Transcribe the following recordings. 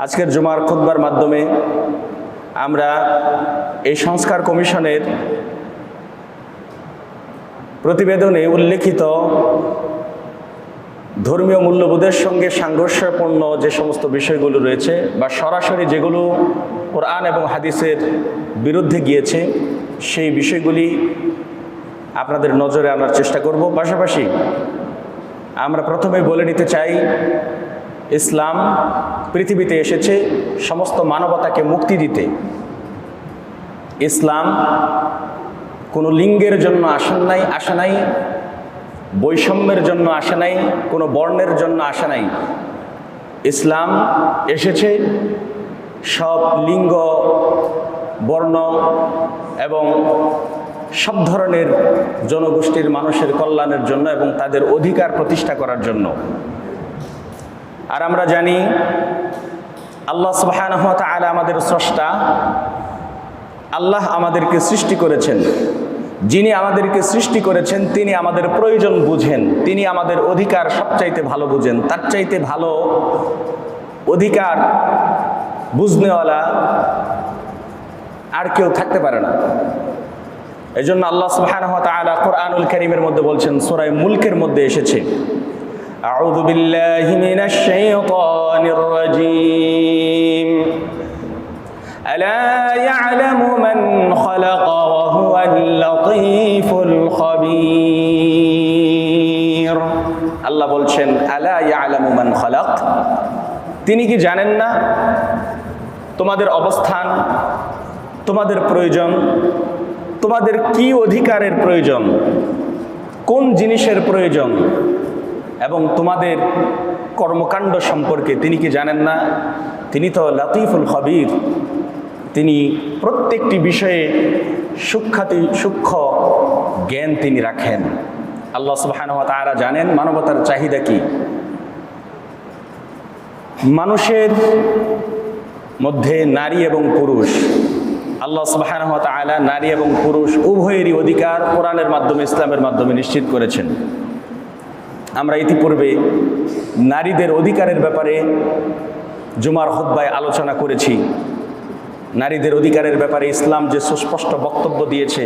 আজকের জুমার খুতবার মাধ্যমে আমরা এই সংস্কার কমিশনের প্রতিবেদনে উল্লেখিত ধর্মীয় মূল্যবোধের সঙ্গে সাংঘর্ষপূর্ণ যে সমস্ত বিষয়গুলো রয়েছে বা সরাসরি যেগুলো কোরআন এবং হাদিসের বিরুদ্ধে গিয়েছে সেই বিষয়গুলি আপনাদের নজরে আনার চেষ্টা করব। পাশাপাশি আমরা প্রথমে বলে নিতে চাই, ইসলাম পৃথিবীতে এসেছে সমস্ত মানবতাকে মুক্তি দিতে। ইসলাম কোনো লিঙ্গের জন্য আসে নাই, বৈষম্যের জন্য আসে নাই, কোনো বর্ণের জন্য আসে নাই। ইসলাম এসেছে সব লিঙ্গ, বর্ণ এবং সব ধরনের জনগোষ্ঠীর মানুষের কল্যাণের জন্য এবং তাদের অধিকার প্রতিষ্ঠা করার জন্য। আর আমরা জানি আল্লাহ সুবহানাহু ওয়া তাআলা আমাদের স্রষ্টা। আল্লাহ আমাদেরকে সৃষ্টি করেছেন। যিনি আমাদেরকে সৃষ্টি করেছেন তিনি আমাদের প্রয়োজন বুঝেন, তিনি আমাদের অধিকার সবচাইতে ভালো বুঝেন। তার চাইতে ভালো অধিকার বুঝনেওয়ালা আর কেউ থাকতে পারে না। এজন্য আল্লাহ সুবহানাহু ওয়া তাআলা কোরআনুল কারীমের মধ্যে বলছেন, সূরা মুলকের মধ্যে এসেছে, আউযু বিল্লাহি মিনাশ শাইতানির রাজীম, আলা ইয়ালামু মান খালাকা ওয়া হুয়াল লাতীফুল খাবীর। আল্লাহ বলছেন, আলা ইয়ালামু মান খালাক, তিনি কি জানেন না তোমাদের অবস্থান, তোমাদের প্রয়োজন, তোমাদের কি অধিকারের প্রয়োজন, কোন জিনিসের প্রয়োজন এবং তোমাদের কর্মকাণ্ড সম্পর্কে তিনি কি জানেন না? তিনি তো লাতীফুল খবীর, তিনি প্রত্যেকটি বিষয়ে সূক্ষ্ম জ্ঞান তিনি রাখেন। আল্লাহ সুবহানাহু ওয়া তাআলা জানেন মানবতার চাহিদা কি। মানুষের মধ্যে নারী এবং পুরুষ, আল্লাহ সুবহানাহু ওয়া তাআলা নারী এবং পুরুষ উভয়েরই অধিকার কোরআনের মাধ্যমে, ইসলামের মাধ্যমে নিশ্চিত করেছেন। আমরা ইতিপূর্বে নারীদের অধিকারের ব্যাপারে জুমার খুতবায় আলোচনা করেছি। নারীদের অধিকারের ব্যাপারে ইসলাম যে সুস্পষ্ট বক্তব্য দিয়েছে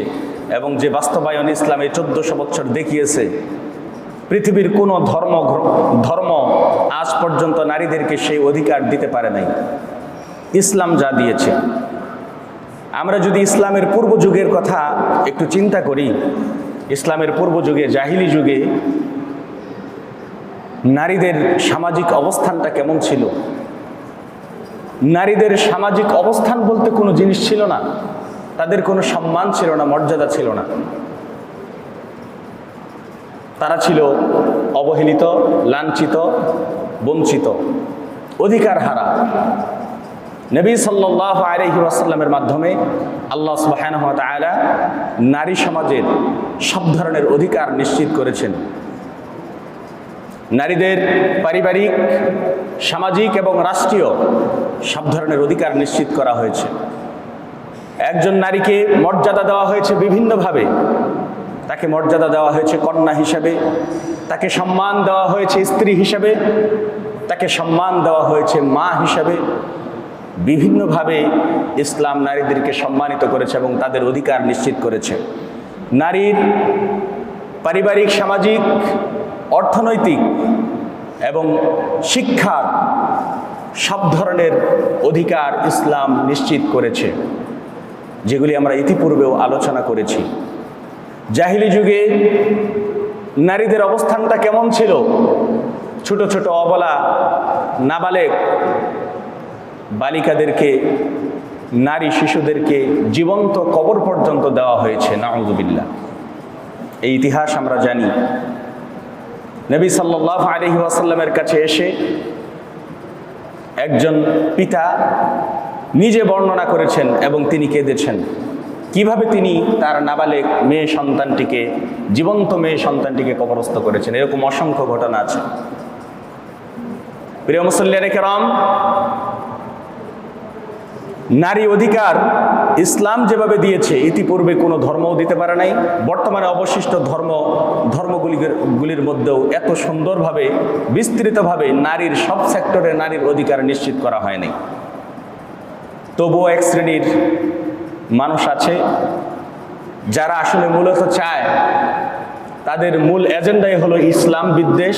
এবং যে বাস্তবায়ন ইসলামে 1400 বছর দেখিয়েছে, পৃথিবীর কোনো ধর্ম আজ পর্যন্ত নারীদেরকে সেই অধিকার দিতে পারে নাই। ইসলাম যা দিয়েছে, আমরা যদি ইসলামের পূর্ব যুগের কথা একটু চিন্তা করি, ইসলামের পূর্ব যুগে, জাহিলি যুগে নারীদের সামাজিক অবস্থানটা কেমন ছিল? নারীদের সামাজিক অবস্থান বলতে কোনো জিনিস ছিল না, তাদের কোনো সম্মান ছিল না, মর্যাদা ছিল না। তারা ছিল অবহেলিত, লাঞ্ছিত, বঞ্চিত, অধিকার হারা। নবী সাল্লাল্লাহু আলাইহি ওয়াসাল্লামের মাধ্যমে আল্লাহ সুবহানাহু ওয়া তাআলা নারী সমাজের সব ধরনের অধিকার নিশ্চিত করেছেন। নারীদের পারিবারিক, সামাজিক এবং রাষ্ট্রীয় সব ধরনের অধিকার নিশ্চিত করা হয়েছে। একজন নারীকে মর্যাদা দেওয়া হয়েছে বিভিন্নভাবে। তাকে মর্যাদা দেওয়া হয়েছে কন্যা হিসাবে, তাকে সম্মান দেওয়া হয়েছে স্ত্রী হিসাবে, তাকে সম্মান দেওয়া হয়েছে মা হিসাবে। বিভিন্নভাবে ইসলাম নারীদেরকে সম্মানিত করেছে এবং তাদের অধিকার নিশ্চিত করেছে। নারীর পারিবারিক, সামাজিক, অর্থনৈতিক এবং শিক্ষার সব ধরনের অধিকার ইসলাম নিশ্চিত করেছে, যেগুলি আমরা ইতিপূর্বেও আলোচনা করেছি। জাহিলি যুগে নারীদের অবস্থানটা কেমন ছিল? ছোট ছোট অবলা, নাবালেগ বালিকাদেরকে, নারী শিশুদেরকে জীবন্ত কবর পর্যন্ত দেওয়া হয়েছে, নাউযুবিল্লাহ। এই ইতিহাস আমরা জানি। নবী সাল্লাল্লাহু আলাইহি ওয়াসাল্লামের কাছে এসে একজন পিতা নিজে বর্ণনা করেছেন এবং তিনি কেঁদেছেন কিভাবে তিনি তার নাবালেগ মেয়ে সন্তানটিকে, জীবন্ত মেয়ে সন্তানটিকে কবরস্থ করেছেন। এরকম অসংখ্য ঘটনা আছে। প্রিয় মুসল্লিয়ানে কেরাম, নারী অধিকার ইসলাম যেভাবে দিয়েছে ইতিপূর্বে কোনো ধর্মও দিতে পারে নাই, বর্তমানে অবশিষ্ট ধর্মগুলির মধ্যেও এত সুন্দরভাবে বিস্তৃতভাবে নারীর সব সেক্টরে নারীর অধিকার নিশ্চিত করা হয়নি। তবুও এক শ্রেণীর মানুষ আছে যারা আসলে মূলত চায়, তাদের মূল এজেন্ডাই হলো ইসলাম বিদ্বেষ,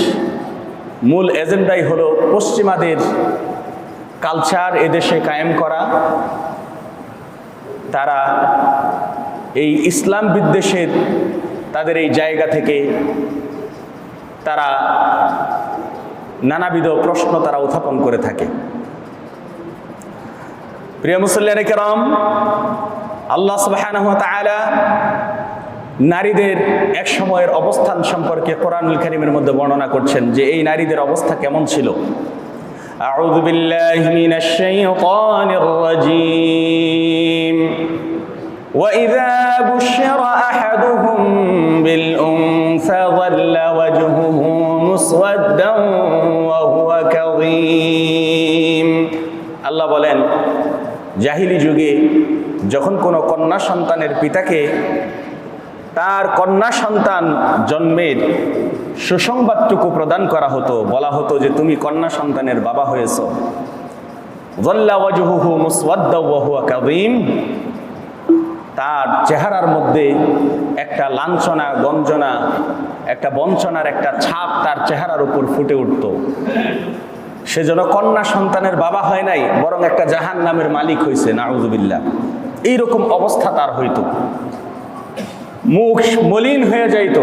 মূল এজেন্ডাই হলো পশ্চিমাদের কালচার এদেশে কায়েম করা। তারা এই ইসলাম বিদ্বেষের তাদের এই জায়গা থেকে তারা নানাবিধ প্রশ্ন তারা উত্থাপন করে থাকে। প্রিয় মুসল্লিয়ানে কেরাম, আল্লাহ সুবহানাহু ওয়া তাআলা নারীদের এক সময়ের অবস্থান সম্পর্কে কোরআনুল কারীমের মধ্যে বর্ণনা করছেন যে এই নারীদের অবস্থা কেমন ছিল। আউযু বিল্লাহি মিনাশ শাইতানির রাজীম। وَإِذَا بُشِّرَ أَحَدُهُم بِالْأُنثَىٰ ظَلَّ وَجْهُهُ مُسْوَدًّا وَهُوَ كَظِيمٌ। আল্লাহ বলেন, জাহিলি যুগে যখন কোনো কন্যা সন্তানের পিতাকে তার কন্যা সন্তান জন্মের সুসংবাদটুকু প্রদান করা হতো, বলা হতো যে তুমি কন্যা সন্তানের বাবা হয়েছ। যাল্লা ওয়াজহুহু মুসওয়াদ্দা ওয়া হুয়া কাযীম, তার চেহারার মধ্যে একটা লাঞ্ছনা গঞ্জনা, একটা বঞ্চনার একটা ছাপ তার চেহারার উপর ফুটে উঠত। সেজন্য কন্যা সন্তানের বাবা হয় নাই, বরং একটা জাহান্নামের মালিক হয়েছে, নাউযুবিল্লাহ। এইরকম অবস্থা তার হইত, মুখ মলিন হয়ে যাইত।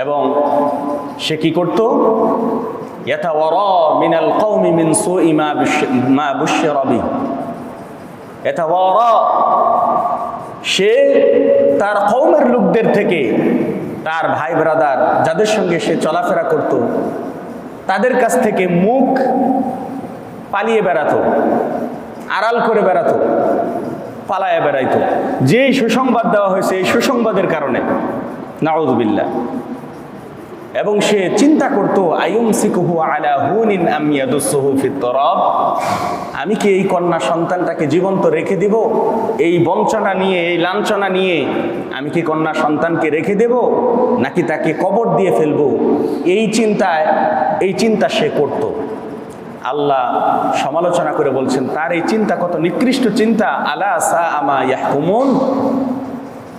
এবং সে কি করত? ইয়াতাওয়ারা মিনাল কওমি মিন সুই মা বুশিরা বিহি। ইয়াতাওয়ারা, সে তার কওমের লোকদের থেকে, তার ভাই ব্রাদার যাদের সঙ্গে সে চলাফেরা করত, তাদের কাছ থেকে মুখ পালিয়ে বেড়াতো, আড়াল করে বেড়াতো, পালায় বেড়াইতো। যেই সুসংবাদ দেওয়া হয়েছে এই সুসংবাদের কারণে, নাউযুবিল্লাহ। এবং সে চিন্তা করত, আয়ুমসিকুহু আলা হুনিন আম ইয়াদুসুহু ফিত তুরাব, আমি কি এই কন্যা সন্তানটাকে জীবন্ত রেখে দেব? এই বঞ্চনা নিয়ে, এই লাঞ্ছনা নিয়ে আমি কি কন্যা সন্তানকে রেখে দেব, নাকি তাকে কবর দিয়ে ফেলবো? এই চিন্তা সে করত। আল্লাহ সমালোচনা করে বলছেন, তার এই চিন্তা কত নিকৃষ্ট চিন্তা। আলা সাআ মা ইয়াহকুমুন,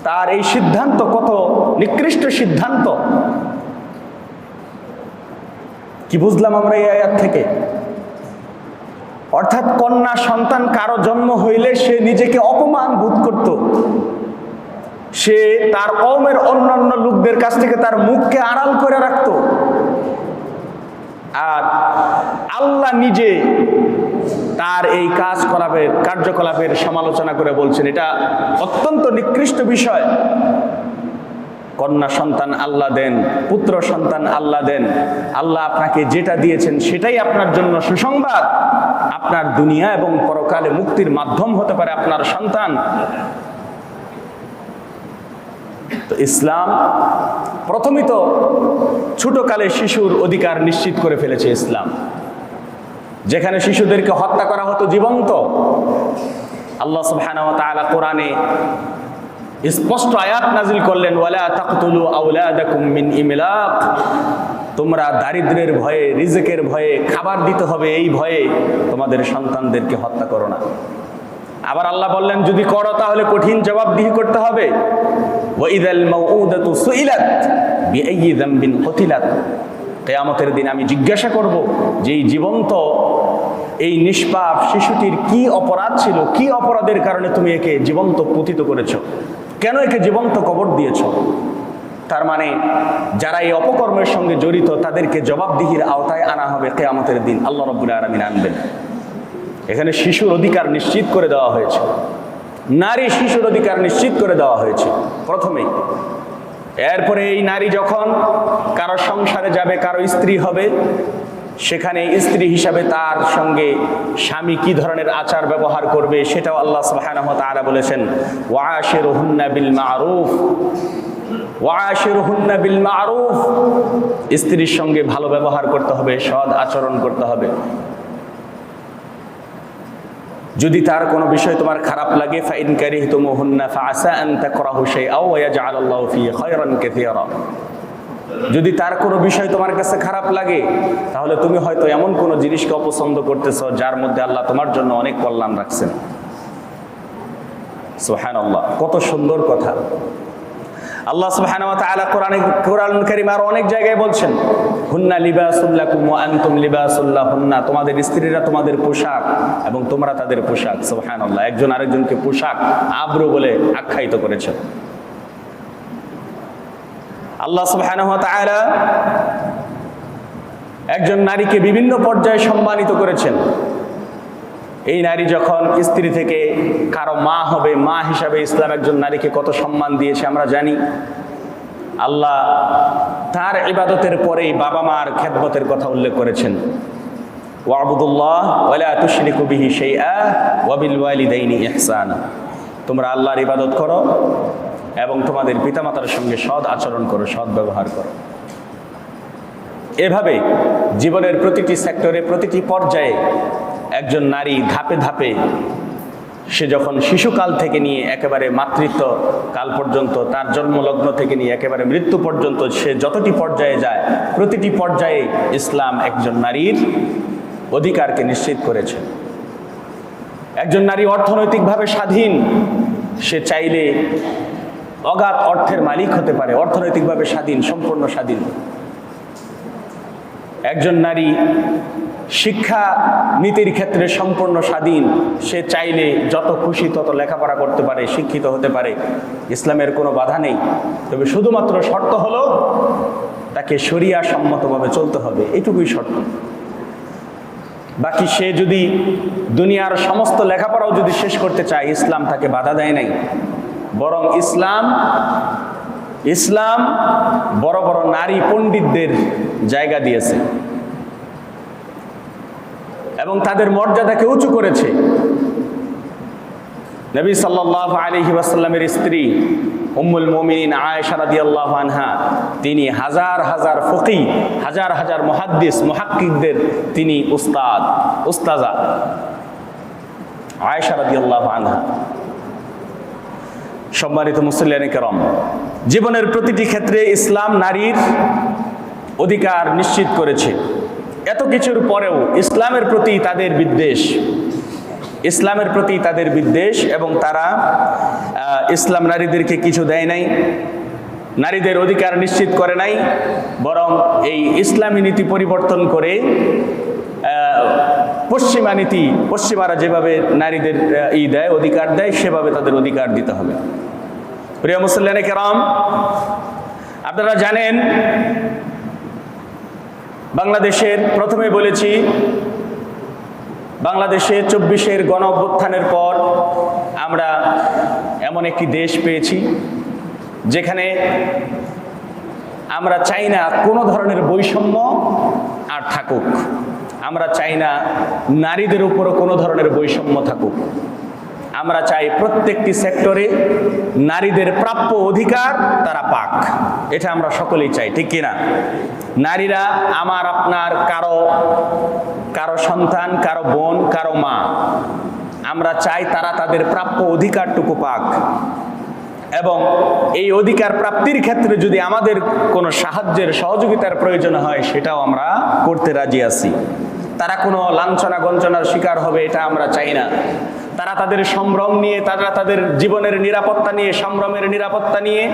তার এই সিদ্ধান্ত কত নিকৃষ্ট সিদ্ধান্ত। কি বুঝলাম আমরা এই আয়াত থেকে? অর্থাৎ কন্যা সন্তান কারো জন্ম হইলে সে নিজেকে অপমান বোধ করত। সে তার কওমের অন্যান্য লোকদের কাছ থেকে তার মুখকে আড়াল করে রাখত। আর আল্লাহ নিজে তার এই কার্যকলাপের সমালোচনা করে বলছেন, এটা অত্যন্ত নিকৃষ্ট বিষয়। কন্যা সন্তান আল্লাহ দেন, পুত্র সন্তান আল্লাহ দেন। আল্লাহ আপনাকে যেটা দিয়েছেন সেটাই আপনার জন্য সুসংবাদ। আপনার দুনিয়া এবং পরকালে মুক্তির মাধ্যম হতে পারে আপনার সন্তান। তো ইসলাম প্রথমে তো ছোটকালে শিশুর অধিকার নিশ্চিত করে ফেলেছে ইসলাম, যেখানে শিশুদেরকে হত্যা করা হতো জীবন্ত। আল্লাহ সুবহানাহু ওয়া তাআলা কোরআনে স্পষ্ট আয়াত নাজিল করলেন, ওয়ালা তাকতুলু আওলাদাকুম মিন ইমলাক, তোমরা দারিদ্র্যের ভয়ে, রিজিকের ভয়ে, খাবার দিতে হবে এই ভয়ে তোমাদের সন্তানদেরকে হত্যা করো না। আবার আল্লাহ বললেন, যদি করো তাহলে কঠিন জবাবদিহি করতে হবে। ওয়া ইযাল মাউউদাতু সুইলাত বিআইয়ি যামবিন কুতিলাত, কিয়ামতের দিন আমি জিজ্ঞাসা করব যে এই জীবন্ত এই নিষ্পাপ শিশুটির কি অপরাধ ছিল, কি অপরাধের কারণে তুমি একে জীবন্ত পতিত করেছো, কেন একে জীবন্ত কবর দিয়েছ। তার মানে যারা এই অপকর্মের সঙ্গে জড়িত তাদেরকে জবাবদিহির আওতায় আনা হবে কিয়ামতের দিন। আল্লাহ রাব্বুল আলামিন আনবেন। এখানে শিশুর অধিকার নিশ্চিত করে দেওয়া হয়েছে, নারী শিশুর অধিকার নিশ্চিত করে দেওয়া হয়েছে প্রথমেই। এরপরে এই নারী যখন কারো সংসারে যাবে, কারো স্ত্রী হবে, সেখানে স্ত্রী হিসাবে তার সঙ্গে স্বামী কি ধরনের আচার ব্যবহার করবে সেটাও আল্লাহ সুবহানাহু ওয়া তাআলা বলেছেন, ওয়াশিরুহুন্না বিল মারুফ, ওয়াশিরুহুন্না বিল মারুফ, স্ত্রীর সঙ্গে ভালো ব্যবহার করতে হবে, সৎ আচরণ করতে হবে। যদি তার কোনো বিষয় তোমার খারাপ লাগে ফাইন কারিহতুমুহুন্না ফাআসা আন তাকরাহু শাইআও ওয়া ইয়াজআলাল্লাহু ফীহি খায়রান কাসীরা, যদি তার কোনো বিষয় তোমার কাছে খারাপ লাগে তাহলে তুমি হয়তো এমন কোনো জিনিসকে অপছন্দ করতেছো যার মধ্যে আল্লাহ তোমার জন্য অনেক কল্যাণ রাখছেন। সুবহানাল্লাহ, কত সুন্দর কথা। আল্লাহ সুবহানাহু ওয়া তাআলা কোরআন কারীমে আর অনেক জায়গায় বলছেন, হুন্না লিবাসুল লাকুম ওয়া আনতুম লিবাসুল লাহুন্না, তোমাদের স্ত্রীরা তোমাদের পোশাক এবং তোমরা তাদের পোশাক। সুবহানাল্লাহ, একজন আরেকজনকে পোশাক আব্রু বলে আখ্যায়িত করেছেন। আল্লাহ সুবহানাহু ওয়া তাআলা একজন নারীকে বিভিন্ন পর্যায়ে সম্মানিত করেছেন। এই নারী যখন স্ত্রী থেকে কারো মা হবে, মা হিসাবে ইসলাম একজন নারীকে কত সম্মান দিয়েছে আমরা জানি। আল্লাহ তার ইবাদতের পরেই বাবা মার খেদমতের কথা উল্লেখ করেছেন, ওয়াবুদুল্লাহ ওয়ালা তুশরিকু বিহি শাইআ ওয়া বিল ওয়ালিদাইনি ইহসানা, তোমরা আল্লাহর ইবাদত করো এবং তোমাদের পিতামাতার সঙ্গে সৎ আচরণ করো, সৎ ব্যবহার করো। এভাবে জীবনের প্রতিটি সেক্টরে, প্রতিটি পর্যায়ে একজন নারী ধাপে ধাপে, সে যখন শিশুকাল থেকে নিয়ে একেবারে মাতৃত্ব কাল পর্যন্ত, তার জন্মলগ্ন থেকে নিয়ে একেবারে মৃত্যু পর্যন্ত সে যতটি পর্যায়ে যায়, প্রতিটি পর্যায়ে ইসলাম একজন নারীর অধিকারকে নিশ্চিত করেছে। একজন নারী অর্থনৈতিকভাবে স্বাধীন, সে চাইলে অগাধ অর্থের মালিক হতে পারে, অর্থনৈতিকভাবে স্বাধীন, সম্পূর্ণ স্বাধীন। একজন নারী শিক্ষা নীতির ক্ষেত্রে সম্পূর্ণ স্বাধীন, সে চাইলে যত খুশি তত লেখাপড়া করতে পারে, শিক্ষিত হতে পারে, ইসলামের কোনো বাধা নেই। তবে শুধুমাত্র শর্ত হলো তাকে শরিয়া সম্মতভাবে চলতে হবে, এইটুকুই শর্ত। বাকি সে যদি দুনিয়ার সমস্ত লেখাপড়াও যদি শেষ করতে চায়, ইসলাম তাকে বাধা দেয় নাই। বরং ইসলাম বড় বড় নারী পণ্ডিতদের জায়গা দিয়েছে এবং তাদের মর্যাদাকে উঁচু করেছে। নবী সাল্লাল্লাহু আলাইহি ওয়াসাল্লামের স্ত্রী উম্মুল মুমিনিন আয়েশা রাদিয়াল্লাহু আনহা, তিনি হাজার হাজার ফকিহ, হাজার হাজার মুহাদ্দিস, মুহাক্কিকদের তিনি উস্তাজা আয়েশা রাদিয়াল্লাহু আনহা। সম্মানিত মুসল্লিয়ানে কেরাম, জীবনের প্রতিটি ক্ষেত্রে ইসলাম নারীর অধিকার নিশ্চিত করেছে। এত কিছুর পরেও ইসলামের প্রতি তাদের বিদ্বেষ এবং তারা ইসলাম নারীদেরকে কিছু দেয় নাই, নারীদের অধিকার নিশ্চিত করে নাই, বরং এই ইসলামী নীতি পরিবর্তন করে পশ্চিমারা যেভাবে নারীদের অধিকার দেয়, সেভাবে তাদের অধিকার দিতে হবে। প্রিয় মুসল্লিয়ানে কেরাম, আপনারা জানেন বাংলাদেশের, প্রথমে বলেছি, বাংলাদেশে 24-এর গণ অভ্যুত্থানের পর আমরা এমন একটি দেশ পেয়েছি যেখানে আমরা চাই না কোনো ধরনের বৈষম্য আর থাকুক, আমরা চাই না নারীদের উপরও কোনো ধরনের বৈষম্য থাকুক। আমরা চাই প্রত্যেকটি সেক্টরে নারীদের প্রাপ্য অধিকার তারা পাক, এটা আমরা সকলেই চাই, ঠিক কিনা? নারীরা আমার আপনার কারো সন্তান, কারো বোন, কারো মা, আমরা চাই তারা তাদের প্রাপ্য অধিকারটুকু পাক। এবং এই অধিকার প্রাপ্তির ক্ষেত্রে যদি আমাদের কোনো সাহায্যের, সহযোগিতার প্রয়োজন হয়, সেটাও আমরা করতে রাজি আছি। তারা কোনো লাঞ্ছনা গঞ্চনার শিকার হবে, এটা আমরা চাই না। তারা তাদের সম্ভ্রম নিয়ে, তারা তাদের জীবনের নিরাপত্তা নিয়ে, সম্ভ্রমের নিরাপত্তা নিয়ে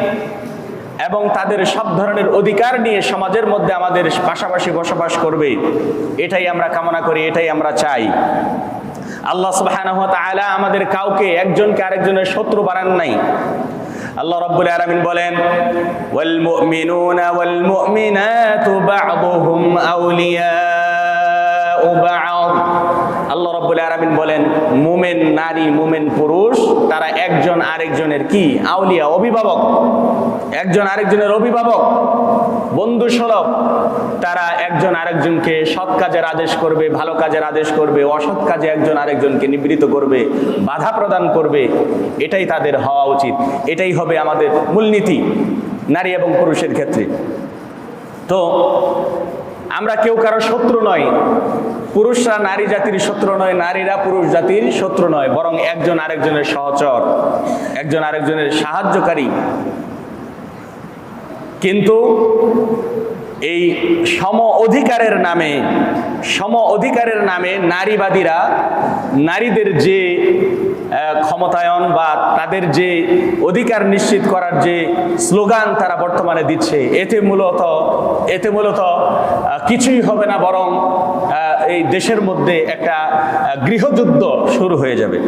এবং তাদের সব ধরনের অধিকার নিয়ে সমাজের মধ্যে আমাদের পাশাপাশি বসবাস করবে, এটাই আমরা কামনা করি, এটাই আমরা চাই। আল্লাহ সুবহানাহু ওয়া তাআলা আমাদের কাউকে একজনকে আরেকজনের শত্রু বানান নাই। আল্লাহ রাব্বুল আলামিন বলেন, ওয়াল মুমিনুনা ওয়াল মুমিনাতু বা'দুহুম আউলিয়াউ বা'দ। আল্লাহ রাব্বুল আলামিন বলেন, মুমিন নারী, মুমিন পুরুষ, তারা একজন আরেকজনের কি? আউলিয়া, অভিভাবক, একজন আরেকজনের অভিভাবক, বন্ধু সুলভ। তারা একজন আরেকজনকে সৎ কাজের আদেশ করবে, ভালো কাজের আদেশ করবে, অসৎ কাজে একজন আরেকজনকে নিবৃত্ত করবে, বাধা প্রদান করবে। এটাই তাদের হওয়া উচিত, এটাই হবে আমাদের মূলনীতি নারী এবং পুরুষের ক্ষেত্রে। তো আমরা কেউ কারো শত্রু নয়, পুরুষরা নারী জাতির শত্রু নয়, নারীরা পুরুষ জাতির শত্রু নয়, বরং একজন আরেকজনের সহচর, একজন আরেকজনের সাহায্যকারী। কিন্তু এই সম অধিকারের নামে নারীবাদীরা নারীদের যে ক্ষমতায়ন বা তাদের যে অধিকার নিশ্চিত করার যে স্লোগান তারা বর্তমানে দিচ্ছে, এতে মূলত কিছুই হবে না, বরং এই দেশের মধ্যে একটা গৃহযুদ্ধ শুরু হয়ে যাবে,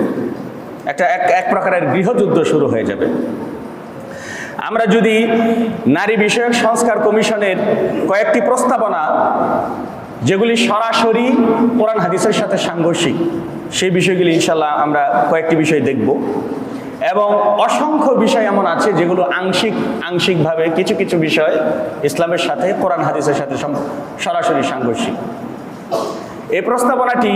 এক প্রকারের গৃহযুদ্ধ শুরু হয়ে যাবে। আমরা যদি নারী বিষয়ক সংস্কার কমিশনের কয়েকটি প্রস্তাবনা, যেগুলি সরাসরি কোরআন হাদিসের সাথে সাংঘর্ষিক, সেই বিষয়গুলি ইনশাল্লাহ আমরা কয়েকটি বিষয় দেখব, এবং অসংখ্য বিষয় এমন আছে যেগুলো আংশিকভাবে কিছু কিছু বিষয় ইসলামের সাথে কোরআন হাদিসের সাথে সরাসরি সাংঘর্ষিক। এই প্রস্তাবনাটি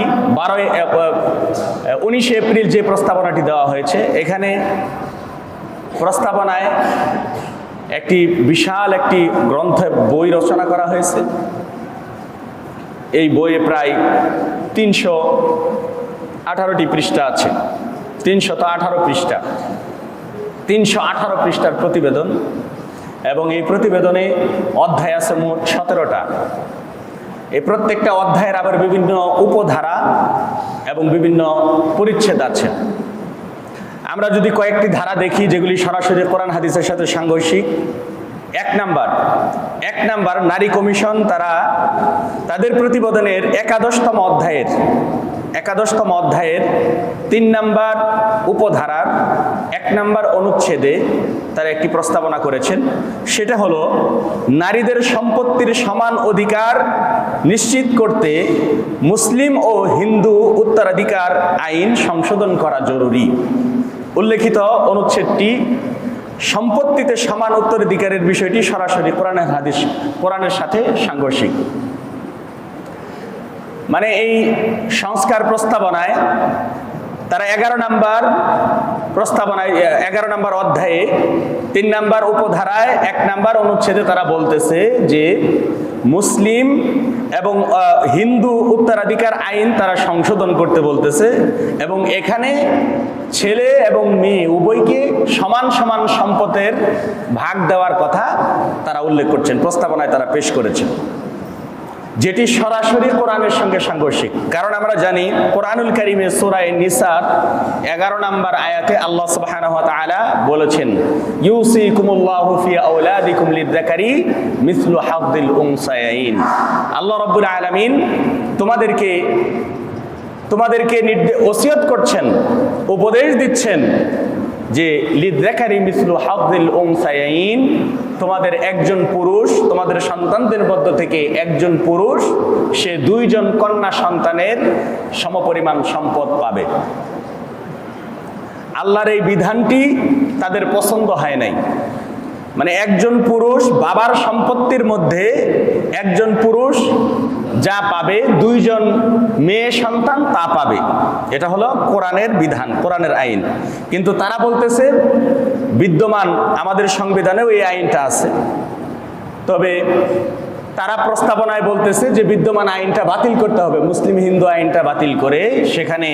19 এপ্রিল যে প্রস্তাবনাটি দেওয়া হয়েছে, এখানে প্রস্তাবনায় একটি বিশাল একটি বই রচনা করা হয়েছে। এই বইয়ে প্রায় 318টি পৃষ্ঠা আছে, 318 পৃষ্ঠা, 318 পৃষ্ঠার প্রতিবেদন, এবং এই প্রতিবেদনে অধ্যায় আছে মোট 17টা। এই প্রত্যেকটা অধ্যায়ের আবার বিভিন্ন উপধারা এবং বিভিন্ন পরিচ্ছেদ আছে। আমরা যদি কয়েকটি ধারা দেখি যেগুলি সরাসরি কোরআন হাদিসের সাথে সাংঘর্ষিক। এক নাম্বার নারী কমিশন তাদের প্রতিবেদনের 11তম অধ্যায়ের 3 নাম্বার উপধারার 1 নাম্বার অনুচ্ছেদে তারা একটি প্রস্তাবনা করেছেন। সেটা হলো নারীদের সম্পত্তির সমান অধিকার নিশ্চিত করতে মুসলিম ও হিন্দু উত্তরাধিকার আইন সংশোধন করা জরুরি। উল্লেখিত অনুচ্ছেদটি সম্পত্তিতে সমান উত্তরাধিকারের বিষয়টি সরাসরি কোরআনের সাথে সাংঘর্ষিক। মানে এই সংস্কার প্রস্তাবনায় তারা 11 নাম্বার অধ্যায়ে 3 নাম্বার উপধারায় 1 নাম্বার অনুচ্ছেদে তারা বলতেছে যে মুসলিম এবং হিন্দু উত্তরাধিকার আইন তারা সংশোধন করতে বলতেছে, এবং এখানে ছেলে এবং মেয়ে উভয়কে সমান সমান সম্পদের ভাগ দেওয়ার কথা তারা উল্লেখ করছেন, প্রস্তাবনায় তারা পেশ করেছেন, যেটি সরাসরি কোরআনের সঙ্গে সাংঘর্ষিক। কারণ আমরা জানি কোরআনুল কারীমে সূরা নিসার 11 নাম্বার আয়াতে আল্লাহ সুবহানাহু ওয়া তাআলা বলেছেন, ইউসিকুমুল্লাহু ফি আওলাদিকুম লিযযাকারি মিসলু হাযযিল উনসায়াইন। আল্লাহ রাব্বুল আলামিন তোমাদেরকে ওসিয়ত করছেন, উপদেশ দিচ্ছেন যে লিযযাকারি মিসলু হাযযিল উনসায়াইন, তোমাদের একজন পুরুষ, তোমাদের সন্তানদের মধ্য থেকে একজন পুরুষ সে 2 জন কন্যা সন্তানের সমপরিমাণ সম্পদ পাবে। আল্লাহর এই বিধানটি তাদের পছন্দ হয় নাই। মানে একজন পুরুষ বাবার সম্পত্তির মধ্যে একজন পুরুষ যা পাবে 2 জন মেয়ে সন্তান তা পাবে, এটা হলো কোরআনের বিধান, কোরআনের আইন। কিন্তু তারা বলতেছে বিদ্যমান আমাদের সংবিধানেও এই আইনটা আছে, তবে তারা প্রস্তাবনায় বলতেছে যে বিদ্যমান আইনটা বাতিল করতে হবে, মুসলিম হিন্দু আইনটা বাতিল করে সেখানে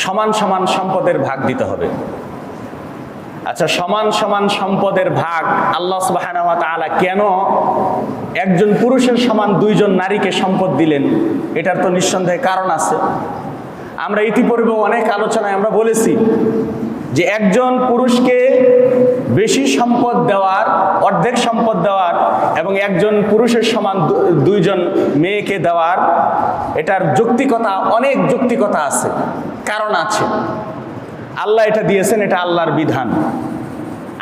সমান সমান সম্পদের ভাগ দিতে হবে। আচ্ছা, সমান সমান সম্পদের ভাগ আল্লাহ সুবহানাহু ওয়া তাআলা কেন একজন পুরুষের সমান 2 জন নারীকে সম্পদ দিলেন? এটার তো নিঃসন্দেহে কারণ আছে। আমরা ইতিপূর্বে অনেক আলোচনায় আমরা বলেছি যে একজন পুরুষকে বেশি সম্পদ দেওয়ার, অর্ধেক সম্পদ দেওয়ার, এবং একজন পুরুষের সমান 2 জন মেয়েকে দেওয়ার, এটার যৌক্তিকতা, অনেক যৌক্তিকতা আছে, কারণ আছে। আল্লাহ এটা দিয়েছেন, এটা আল্লাহর বিধান।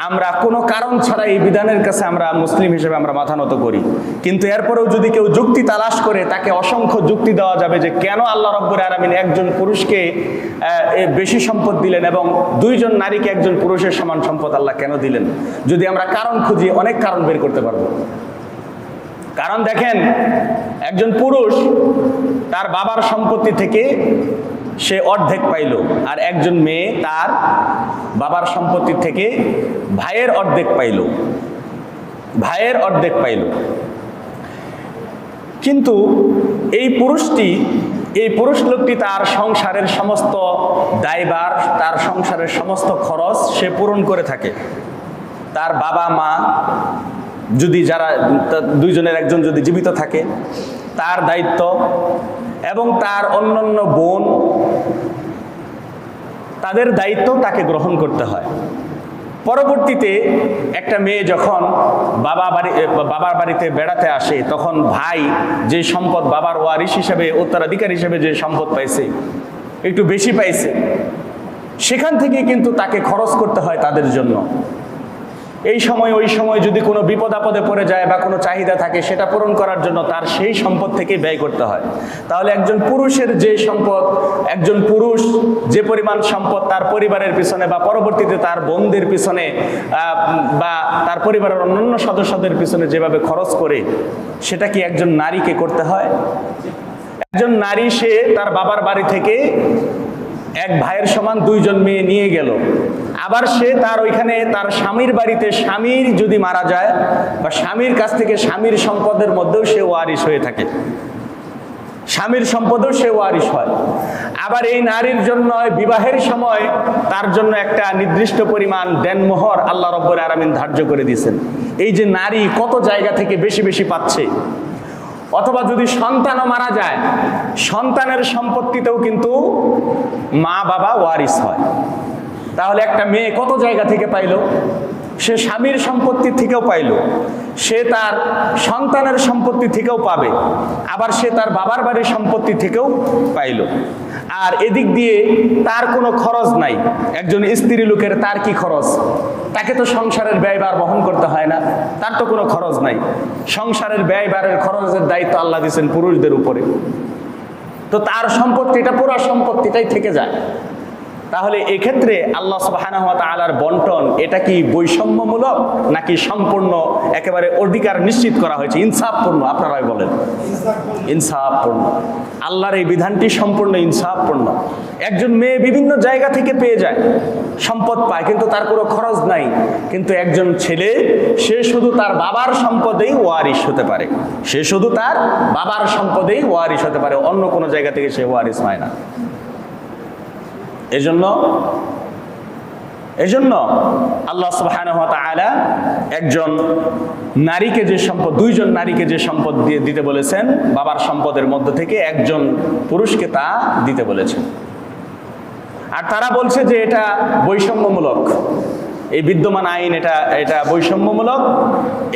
আমরা কোনো কারণ ছাড়া এই বিধানের কাছে আমরা মুসলিম হিসেবে আমরা মাথা নত করি, কিন্তু এরপরেও যদি কেউ যুক্তি তালাশ করে তাকে অসংখ্য যুক্তি দেওয়া যাবে যে কেন আল্লাহ রাব্বুল আলামিন একজন পুরুষকে বেশি সম্পদ দিলেন এবং 2 জন নারীকে একজন পুরুষের সমান সম্পদ আল্লাহ কেন দিলেন। যদি আমরা কারণ খুঁজি অনেক কারণ বের করতে পারবো। কারণ দেখেন, একজন পুরুষ তার বাবার সম্পত্তি থেকে সে অর্ধেক পাইল, আর একজন মেয়ে তার বাবার সম্পত্তি থেকে ভাইয়ের অর্ধেক পাইল। কিন্তু এই পুরুষ লোকটি তার সংসারের সমস্ত দায়ভার, তার সংসারের সমস্ত খরচ সে পূরণ করে থাকে। তার বাবা মা যদি দুইজনের একজন যদি জীবিত থাকে, তার দায়িত্ব, এবং তার অন্যান্য বোন, তাদের দায়িত্ব তাকে গ্রহণ করতে হয়। পরবর্তীতে একটা মেয়ে যখন বাবার বাড়িতে বেড়াতে আসে, তখন ভাই যে সম্পদ বাবার ওয়ারিশ হিসেবে, উত্তরাধিকার হিসেবে যে সম্পদ পাইছে, একটু বেশি পাইছে, সেখান থেকে কিন্তু তাকে খরচ করতে হয় তাদের জন্য। এই সময় ওই সময় যদি কোনো বিপদ আপদে পড়ে যায় বা কোনো চাহিদা থাকে, সেটা পূরণ করার জন্য তার সেই সম্পদ থেকে ব্যয় করতে হয়। তাহলে একজন পুরুষের যে সম্পদ, একজন পুরুষ যে পরিমাণ সম্পদ তার পরিবারের পিছনে বা পরবর্তীতে তার বোনদের পিছনে বা তার পরিবারের অন্যান্য সদস্যদের পিছনে যেভাবে খরচ করে, সেটা কি একজন নারীকে করতে হয়? একজন নারী সে তার বাবার বাড়ি থেকে এক ভাইয়ের সমান দুইজন মেয়ে নিয়ে গেল, আবার সে তার ওইখানে তার স্বামীর বাড়িতে স্বামীর যদি মারা যায় বা স্বামীর কাছ থেকে স্বামীর সম্পদের মধ্যেও সে ওয়ারিশ হয়ে থাকে, স্বামীর সম্পদেও সে ওয়ারিশ হয়। আবার এই নারীর জন্য বিবাহের সময় তার জন্য একটা নির্দিষ্ট পরিমাণ দেনমোহর আল্লাহ রাব্বুল আলামিন ধার্য করে দিয়েছেন। এই যে নারী কত জায়গা থেকে বেশি বেশি পাচ্ছে। অথবা যদি সন্তানও মারা যায়, সন্তানের সম্পত্তিতেও কিন্তু মা বাবা ওয়ারিশ হয়। তাহলে একটা মেয়ে কত জায়গা থেকে পাইলো? সে স্বামীর সম্পত্তি থেকেও পাইল, সে তার সন্তানের সম্পত্তি থেকেও পাবে, আবার সে তার বাবার বাড়ির সম্পত্তি থেকেও পাইল। আর এদিক দিয়ে তার কোনো খরচ নাই। একজন স্ত্রী লোকের তার কি খরচ? তাকে তো সংসারের ব্যয়ভার বহন করতে হয় না, তার তো কোনো খরচ নাই। সংসারের ব্যয়ভারের খরচের দায়িত্ব আল্লাহ দিয়েছেন পুরুষদের উপরে। তো তার সম্পত্তিটা, পুরো সম্পত্তিটাই থেকে যায়। তাহলে এক্ষেত্রে আল্লাহ সুবহানাহু ওয়া তাআলার বন্টন এটা কি বৈষম্যমূলক নাকি সম্পূর্ণ একেবারে অধিকার নিশ্চিত করা হয়েছে, ইনসাফপূর্ণ? আপনারাই বলেন। ইনসাফপূর্ণ। আল্লাহর এই বিধানটি সম্পূর্ণ ইনসাফপূর্ণ। একজন মেয়ে বিভিন্ন জায়গা থেকে পেয়ে যায়, সম্পদ পায়, কিন্তু তার কোনো খরচ নাই। কিন্তু একজন ছেলে, সে শুধু তার বাবার সম্পদেই ওয়ারিশ হতে পারে, সে শুধু তার বাবার সম্পদেই ওয়ারিশ হতে পারে, অন্য কোনো জায়গা থেকে সে ওয়ারিশ হয় না। এজন্য আল্লাহ সুবহানাহু ওয়া তাআলা একজন নারীকে যে সম্পদ, দুইজন নারীকে যে সম্পদ দিতে বলেছেন, বাবার সম্পদের মধ্য থেকে একজন পুরুষকে তা দিতে বলেছেন। আর তারা বলছে যে এটা বৈষম্যমূলক, এই বিদ্যমান আইন এটা বৈষম্যমূলক।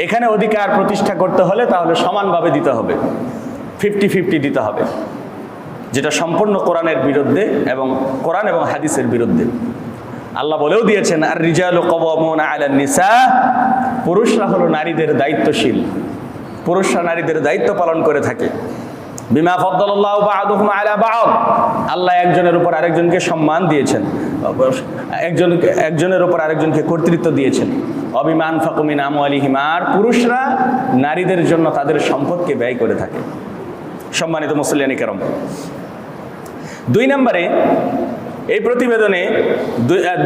এখানে অধিকার প্রতিষ্ঠা করতে হলে তাহলে সমানভাবে দিতে হবে, 50-50 দিতে হবে, যেটা সম্পূর্ণ কোরআনের বিরুদ্ধে এবং কোরআন এবং হাদিসের বিরুদ্ধে। আল্লাহ বলেও দিয়েছেন, আর রিজালু কাওয়ামুনা আলান নিসা, পুরুষরা হলো নারীদের দায়িত্বশীল, পুরুষরা নারীদের দায়িত্ব পালন করে থাকে। বিমা ফাদ্দালাল্লাহু বা'দুহুম আলা বা'দ, আল্লাহ একজনের উপর আরেকজনকে সম্মান দিয়েছেন, একজনের উপর আরেকজনকে কর্তৃত্ব দিয়েছেন। অবিমা আনফাকু মিন আমওয়ালিহিম, আর পুরুষরা নারীদের জন্য তাদের সম্পদকে ব্যয় করে থাকে। সম্মানিত মুসল্লিয়ানে কেরাম, 2 নম্বরে এই প্রতিবেদনে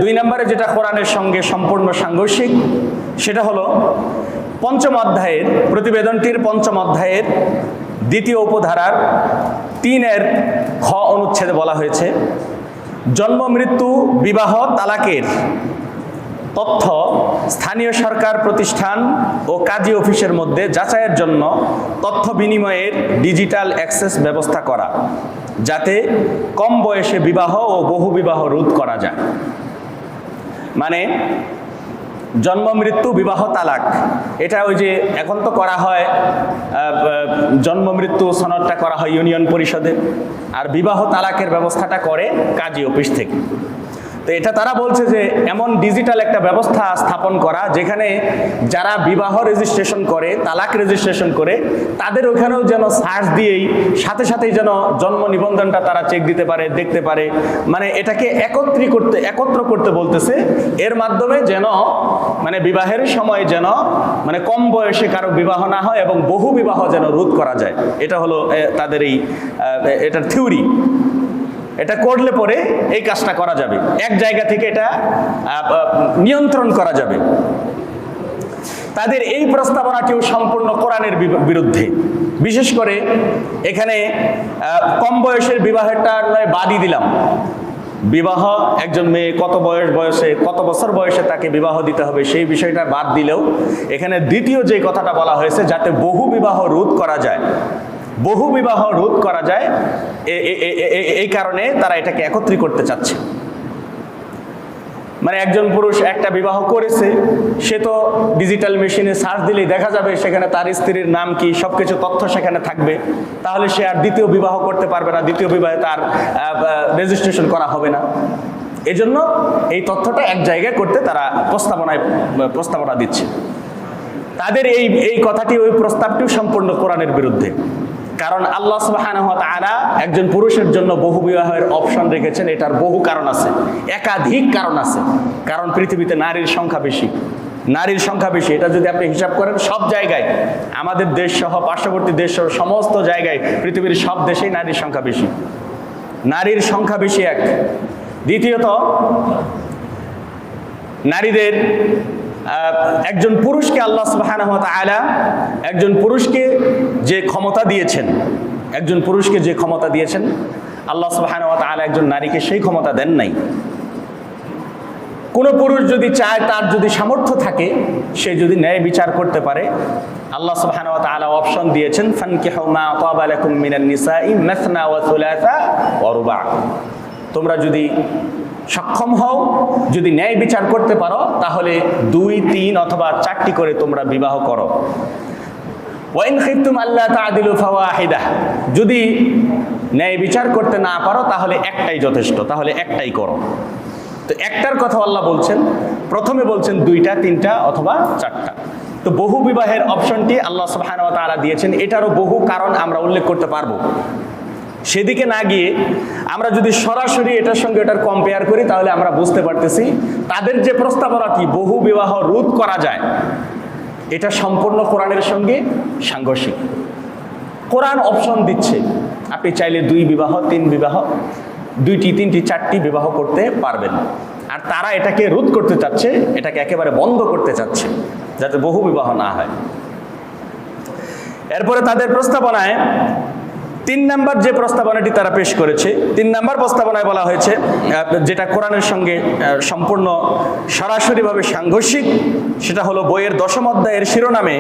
2 নম্বরে যেটা কোরআনের সঙ্গে সম্পূর্ণ সাংঘর্ষিক, সেটা হলো 5ম অধ্যায়ের, প্রতিবেদনটির 5ম অধ্যায়ের 2য় উপধারার 3-এর খ অনুচ্ছেদে বলা হয়েছে, জন্ম, মৃত্যু, বিবাহ, তালাকের তথ্য স্থানীয় সরকার প্রতিষ্ঠান ও কাজী অফিসের মধ্যে যাচাইয়ের জন্য তথ্য বিনিময়ের ডিজিটাল অ্যাক্সেস ব্যবস্থা করা, যাতে কম বয়সে বিবাহ ও বহু বিবাহ রোধ করা যায়। মানে জন্ম, মৃত্যু, বিবাহ, তালাক, এটা ওই যে এখন তো করা হয়, জন্ম মৃত্যু সনদটা করা হয় ইউনিয়ন পরিষদে, আর বিবাহ তালাকের ব্যবস্থাটা করে কাজী অফিস থেকে। তো এটা তারা বলছে যে এমন ডিজিটাল একটা ব্যবস্থা স্থাপন করা, যেখানে যারা বিবাহ রেজিস্ট্রেশন করে, তালাক রেজিস্ট্রেশন করে, তাদের ওখানেও যেন সার্চ দিয়েই সাথে সাথেই যেন জন্ম নিবন্ধনটা তারা চেক দিতে পারে, দেখতে পারে। মানে এটাকে একত্র করতে বলতেছে, এর মাধ্যমে যেন মানে বিবাহের সময় যেন মানে কম বয়সে কারো বিবাহ না হয় এবং বহু বিবাহ যেন রোধ করা যায়। এটা হলো তাদের এটার থিওরি। এটা করলে পরে এই কাজটা করা যাবে, এক জায়গা থেকে এটা নিয়ন্ত্রণ করা যাবে। তাদের এই প্রস্তাবনাটিও সম্পূর্ণ কোরআনের বিরুদ্ধে। বিশেষ করে এখানে কম বয়সের বিবাহটা নয় বাদই দিলাম, বিবাহ একজন মেয়ে কত বয়সে কত বছর বয়সে তাকে বিবাহ দিতে হবে সেই বিষয়টা বাদ দিলেও এখানে দ্বিতীয় যে কথাটা বলা হয়েছে যাতে বহু বিবাহ রোধ করা যায়, বহু বিবাহ রোধ করা যায়, এই কারণে তারা এটাকে একত্রী করতে চাচ্ছে। মানে একজন পুরুষ একটা বিবাহ করেছে, সে তো ডিজিটাল মেশিনে সার্চ দিলেই দেখা যাবে সেখানে তার স্ত্রীর নাম কি, সবকিছু তথ্য সেখানে থাকবে। তাহলে সে আর দ্বিতীয় বিবাহ করতে পারবে না, দ্বিতীয় বিবাহে তার রেজিস্ট্রেশন করা হবে না। এজন্য এই তথ্যটা এক জায়গায় করতে তারা প্রস্তাবনা দিচ্ছে। তাদের এই কথাটি, ওই প্রস্তাবটিও সম্পূর্ণ কোরআনের বিরুদ্ধে। কারণ আল্লাহ সুবহানাহু ওয়া তাআলা একজন পুরুষের জন্য বহু বিবাহের অপশন রেখেছেন। এটার বহু কারণ আছে, একাধিক কারণ আছে। কারণ পৃথিবীতে নারীর সংখ্যা বেশি, নারীর সংখ্যা বেশি। এটা যদি আপনি হিসাব করেন সব জায়গায়, আমাদের দেশ সহ পার্শ্ববর্তী দেশ সহ সমস্ত জায়গায়, পৃথিবীর সব দেশেই নারীর সংখ্যা বেশি। নারীর সংখ্যা বেশি এক। দ্বিতীয়ত, নারীদের একজন পুরুষকে আল্লাহ সুবহানাহু ওয়া তাআলা একজন পুরুষকে যে ক্ষমতা দিয়েছেন, একজন পুরুষকে যে ক্ষমতা দিয়েছেন আল্লাহ সুবহানাহু ওয়া তাআলা একজন নারীকে সেই ক্ষমতা দেন নাই। কোনো পুরুষ যদি চায়, তার যদি সামর্থ্য থাকে, সে যদি ন্যায় বিচার করতে পারে, আল্লাহ সুবহানাহু ওয়া তাআলা অপশন দিয়েছেন ফানকিহু মা তাবা লাকুম মিনান নিসাই মাসনা ওয়া সুলাসা ওয়া রুবা। তোমরা যদি সক্ষম হও, যদি ন্যায় বিচার করতে পারো, তাহলে 2, 3 অথবা 4টি করে তোমরা বিবাহ করো। ওয়া ইন খিফতুম আল্লা তা'দিলু ফাওয়াহিদা, যদি ন্যায় বিচার করতে না পারো তাহলে একটাই যথেষ্ট, তাহলে একটাই করো। তো একটার কথা আল্লাহ বলছেন, প্রথমে বলছেন 2টা, 3টা অথবা 4টা। তো বহু বিবাহের অপশনটি আল্লাহ সুবহানাহু ওয়া তাআলা দিয়েছেন। এটারও বহু কারণ আমরা উল্লেখ করতে পারবো। সেদিকে না গিয়ে আমরা যদি সরাসরি এটার সঙ্গে এটার কম্পেয়ার করি, তাহলে আমরা বুঝতে পারতেছি তাদের যে প্রস্তাবনাটি বহু বিবাহ রোধ করা যায়, এটা সম্পূর্ণ কোরআনের সঙ্গে সাংঘর্ষিক। কোরআন অপশন দিচ্ছে আপনি চাইলে 2 বিবাহ, 3 বিবাহ, 2টি, 3টি, 4টি বিবাহ করতে পারবেন। আর তারা এটাকে রোধ করতে চাচ্ছে, এটাকে একেবারে বন্ধ করতে চাচ্ছে, যাতে বহু বিবাহ না হয়। এরপরে তাদের প্রস্তাবনায় 3 নাম্বার যে প্রস্তাবনাটি তারা পেশ করেছে, 3 নাম্বার প্রস্তাবনায় বলা হয়েছে, যেটা কোরআনের সঙ্গে সম্পূর্ণ সরাসরিভাবে সাংঘর্ষিক, সেটা হলো বইয়ের 10ম অধ্যায়ের শিরোনামে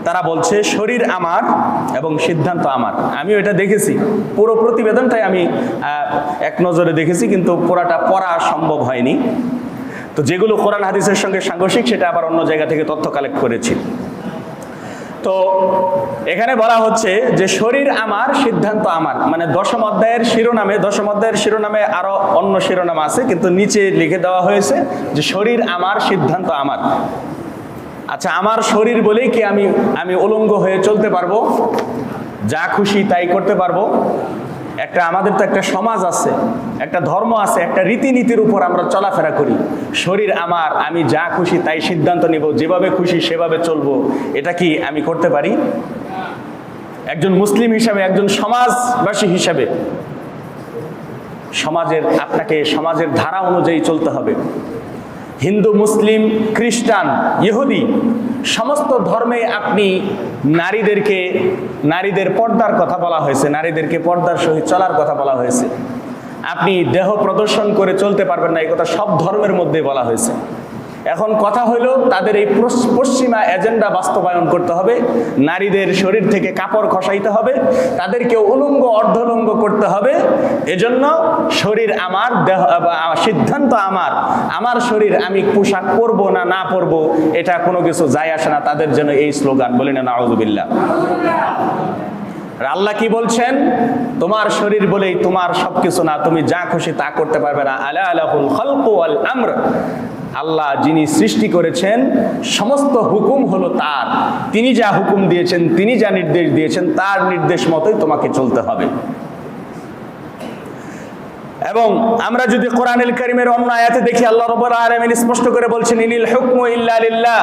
তারা বলছে শরীর আমার এবং সিদ্ধান্ত আমার। আমিও এটা দেখেছি, পুরো প্রতিবেদনটাই আমি এক নজরে দেখেছি, কিন্তু পুরাটা পড়া সম্ভব হয়নি। তো যেগুলো কোরআন হাদিসের সঙ্গে সাংঘর্ষিক সেটা আবার অন্য জায়গা থেকে তথ্য কালেক্ট করেছি। তো এখানে বলা হচ্ছে যে শরীর আমার, সিদ্ধান্ত আমার, মানে 10ম অধ্যায়ের শিরোনামে, 10ম অধ্যায়ের শিরোনামে আরো অন্য শিরোনাম আছে, কিন্তু নিচে লিখে দেওয়া হয়েছে যে শরীর আমার, সিদ্ধান্ত আমার। আচ্ছা, আমার শরীর বলেই কি আমি উলঙ্গ হয়ে চলতে পারবো, যা খুশি তাই করতে পারবো? আমাদের তো একটা সমাজ আছে, একটা ধর্ম আছে, একটা রীতিনীতির উপর আমরা চলাফেরা করি। শরীর আমার, আমি যা খুশি তাই সিদ্ধান্ত নিব, যেভাবে খুশি সেভাবে চলবো, এটা কি আমি করতে পারি? একজন মুসলিম হিসাবে, একজন সমাজবাসী হিসাবে আপনাকে সমাজের ধারা অনুযায়ী চলতে হবে। হিন্দু, মুসলিম, খ্রিস্টান, ইহুদি সমস্ত ধর্মে আপনি নারীদের পর্দার কথা বলা হয়েছে, নারীদেরকে পর্দার সহিত চলার কথা বলা হয়েছে। আপনি দেহ প্রদর্শন করে চলতে পারবেন না, এই কথা সব ধর্মের মধ্যে বলা হয়েছে। এখন কথা হইল তাদের এই পশ্চিমা এজেন্ডা বাস্তবায়ন করতে হবে। নারীদের শরীর থেকে কাপড় খসাইতে হবে, তাদেরকে উলঙ্গ অর্ধলঙ্গ করতে হবে। এজন্য শরীর আমার, দেহ সিদ্ধান্ত আমার, আমার শরীর, আমি পোশাক পরবো না না পরবো এটা কোনো কিছু যায় আসে না তাদের জন্য এই স্লোগান। বলি না নাউযুবিল্লাহ। আল্লাহ কি বলছেন? তোমার শরীর বলেই তোমার সবকিছু না, তুমি যা খুশি তা করতে পারবে না। আলা লাহুল খালকু ওয়াল আমর, আল্লাহ যিনি সৃষ্টি করেছেন সমস্ত হুকুম হলো তার। তিনি যা হুকুম দিয়েছেন, তিনি যা নির্দেশ দিয়েছেন, তার নির্দেশ মতোই তোমাকে চলতে হবে। এবং আমরা যদি কোরআনুল কারীমের অন্য আয়াতে দেখি, আল্লাহ রাব্বুল আলামিন স্পষ্ট করে বলছেন ইনিল হুকমু ইল্লা লিল্লাহ,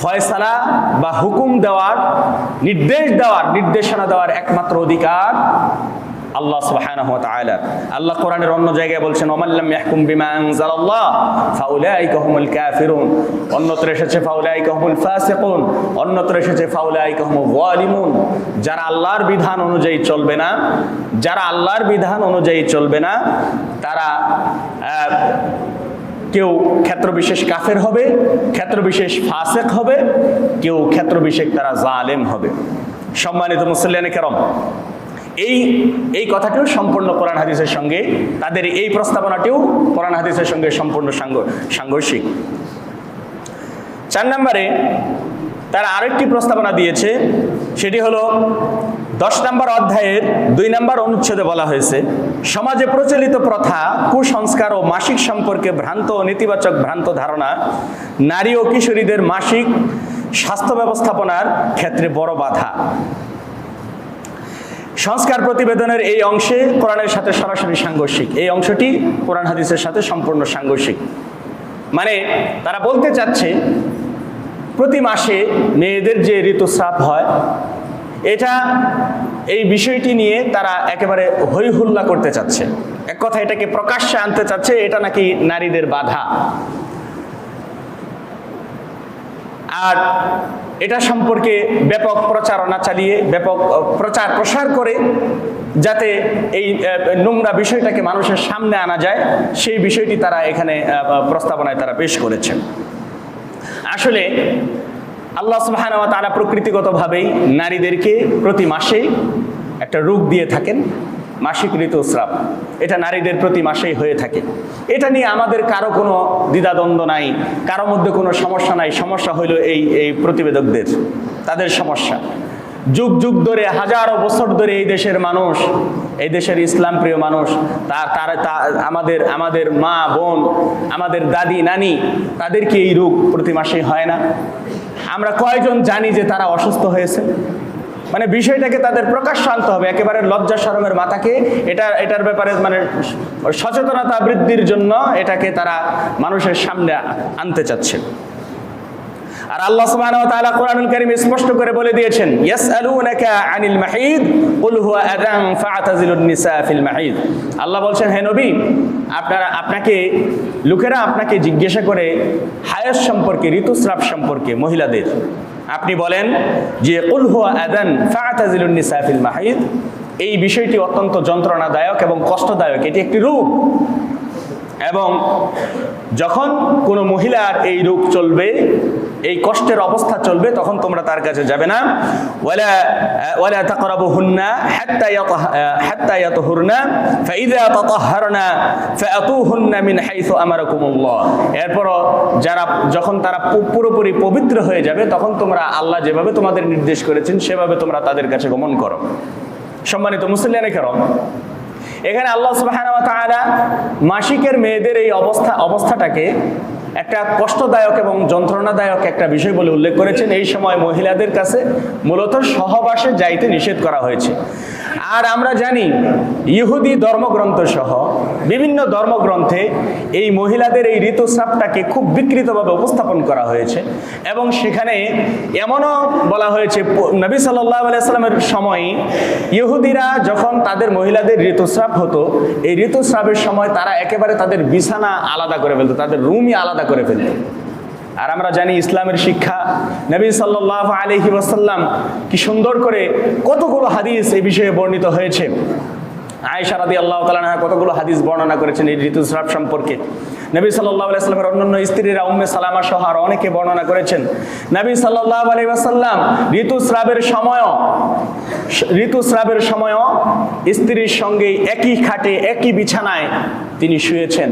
ফয়সালা বা হুকুম দেওয়ার, নির্দেশ দেওয়ার, নির্দেশনা দেওয়ার একমাত্র অধিকার আল্লাহ সুবহানাহু ওয়া তাআলা। আল্লাহ কোরআনের অন্য জায়গায় বলছেন ওমাল্লাম ইয়াহকুম বিমা আনজালাল্লাহ ফাউলাইকা হুমুল কাফিরুন, অন্যত্র এসেছে ফাউলাইকা হুমুল ফাসিকুন, অন্যত্র এসেছে ফাউলাইকা হুমুল যালিমুন। যারা আল্লাহর বিধান অনুযায়ী চলবে না, যারা আল্লাহর বিধান অনুযায়ী চলবে না, তারা কেউ ক্ষেত্রবিশেষ কাফের হবে, ক্ষেত্রবিশেষ ফাসিক হবে, কেউ ক্ষেত্রবিশেষ তারা জালেম হবে। সম্মানিত মুসল্লিয়ানে কেরাম, এই কথাটিও সম্পূর্ণ কোরআন হাদিসের সঙ্গে, তাদের এই প্রস্তাবনাটিও কোরআন হাদিসের সঙ্গে সম্পূর্ণ সাংঘর্ষিক। 4 নম্বরে তারা আরেকটি প্রস্তাবনা দিয়েছে, সেটি হলো 10 নম্বর অধ্যায়ের 2 নম্বর অনুচ্ছেদে বলা হয়েছে সমাজে প্রচলিত প্রথা, কুসংস্কার ও মাসিক সম্পর্কে ভ্রান্ত ও নেতিবাচক ভ্রান্ত ধারণা নারী ও কিশোরীদের মাসিক স্বাস্থ্য ব্যবস্থাপনার ক্ষেত্রে বড় বাধা। সংস্কার প্রতিবেদনের এই অংশে কোরআনের সাথে সরাসরি সাংঘর্ষিক, এই অংশটি কোরআন হাদিসের সাথে সম্পূর্ণ সাংঘর্ষিক। মানে তারা বলতে চাচ্ছে প্রতি মাসে মেয়েদের যে ঋতুস্রাব হয়, এই বিষয়টি নিয়ে তারা একেবারে হই হুল্লা করতে চাচ্ছে। এক কথা এটাকে প্রকাশ্যে আনতে চাচ্ছে, এটা নাকি নারীদের বাধা। আর এটা সম্পর্কে ব্যাপক প্রচারণা চালিয়ে, ব্যাপক প্রচার প্রসার করে যাতে এই নোংরা বিষয়টাকে মানুষের সামনে আনা যায়, সেই বিষয়টি তারা এখানে প্রস্তাবনায় তারা পেশ করেছেন। আসলে আল্লাহ সুবহানাহু ওয়া তাআলা প্রকৃতিগতভাবেই নারীদেরকে প্রতি মাসেই একটা রোগ দিয়ে থাকেন, মাসিক ঋতুস্রাব। এটা নারীদের প্রতি মাসেই হয়ে থাকে। এটা নিয়ে আমাদের কারো কোনো দ্বিধাদ্বন্দ্ব নাই, কারো মধ্যে কোনো সমস্যা নাই। সমস্যা হইল এই প্রতিবেদকদের, তাদের সমস্যা। যুগ যুগ ধরে, হাজারো বছর ধরে এই দেশের মানুষ, এই দেশের ইসলাম প্রিয় মানুষ, আমাদের মা বোন, আমাদের দাদি নানি, তাদেরকে এই রোগ প্রতি মাসেই হয় না? আমরা কয়জন জানি যে তারা অসুস্থ হয়েছে? মানে বিষয়টাকে তাদের প্রকাশ্য আনতে হবে, একেবারে লজ্জা শরমের মাথাকে এটার ব্যাপারে মানে সচেতনতা বৃদ্ধির জন্য এটাকে তারা মানুষের সামনে আনতে চাচ্ছে। আর আল্লাহ সুবহানাহু ওয়া তাআলা কোরআনুল কারীমে স্পষ্ট করে বলে দিয়েছেন, ইয়াসআলুনাকা আনিল মাহিদ কুল হুয়া আযান ফা'তাজিলুন নিসা ফিল মাহিদ। আল্লাহ বলছেন, হে নবী, লোকেরা আপনাকে জিজ্ঞাসা করে হায়েজ সম্পর্কে, ঋতুস্রাব সম্পর্কে মহিলাদের। আপনি বলেন যে কুল হুয়া আযান ফা'তাজিলুন নিসা ফিল মাহিদ, এই বিষয়টি অত্যন্ত যন্ত্রণাদায়ক এবং কষ্টদায়ক, এটি একটি রোগ। এবং যখন কোনো মহিলার এই রোগ চলবে, এই কষ্টের অবস্থা চলবে, তখন তোমরা তার কাছে যাবে না। ওয়ালা তাকরাবুহুন্না হাত্তা ইয়াতহুরনা ফাইযা তাতাহহারনা ফাআতুহুন্না মিন হাইসু আমারাকুমুল্লাহ। এরপর যখন তারা পুরোপুরি পবিত্র হয়ে যাবে, তখন তোমরা আল্লাহ যেভাবে তোমাদের নির্দেশ করেছেন সেভাবে তোমরা তাদের কাছে গমন করো। সম্মানিত মুসলিয়ানে কেরাম, এখানে আল্লাহ সুবহানাহু ওয়া তাআলা মাসিকের মেয়েদের এই অবস্থাটাকে একটা কষ্টদায়ক এবং যন্ত্রণাদায়ক একটা বিষয় বলে উল্লেখ করেছেন। এই সময় মহিলাদের কাছে মূলত সহবাসে যাইতে নিষেধ করা হয়েছে। আর আমরা জানি ইহুদি ধর্মগ্রন্থ সহ বিভিন্ন ধর্মগ্রন্থে এই মহিলাদের এই ঋতুস্রাবটাকে খুব বিকৃতভাবে উপস্থাপন করা হয়েছে। এবং সেখানে এমনও বলা হয়েছে, নবী সাল্লাল্লাহু আলাইহি ওয়াসাল্লামের সময় ইহুদিরা যখন তাদের মহিলাদের ঋতুস্রাব হতো, এই ঋতুস্রাবের সময় তারা একেবারে তাদের বিছানা আলাদা করে ফেলতো, তাদের রুমই আলাদা করে ফেলতো। আর আমরা জানি ইসলামের শিক্ষা, নবী সাল্লাল্লাহু আলাইহি ওয়াসাল্লাম কি সুন্দর করে কতগুলো হাদিস এই বিষয়ে বর্ণিত হয়েছে। আয়েশা রাদিয়াল্লাহু তাআলা আনহা কতগুলো হাদিস বর্ণনা করেছেন এই ঋতুস্রাব সম্পর্কে। নবী সাল্লাল্লাহু আলাইহি ওয়াসাল্লামের অন্যান্য স্ত্রীরা উম্মে সালামা সহ আর অনেকে বর্ণনা করেছেন। নবী সাল্লাল্লাহু আলাইহি ওয়াসাল্লাম ঋতুস্রাবের সময়ও স্ত্রীর সঙ্গে একই খাটে, একই বিছানায় তিনি শুয়েছেন।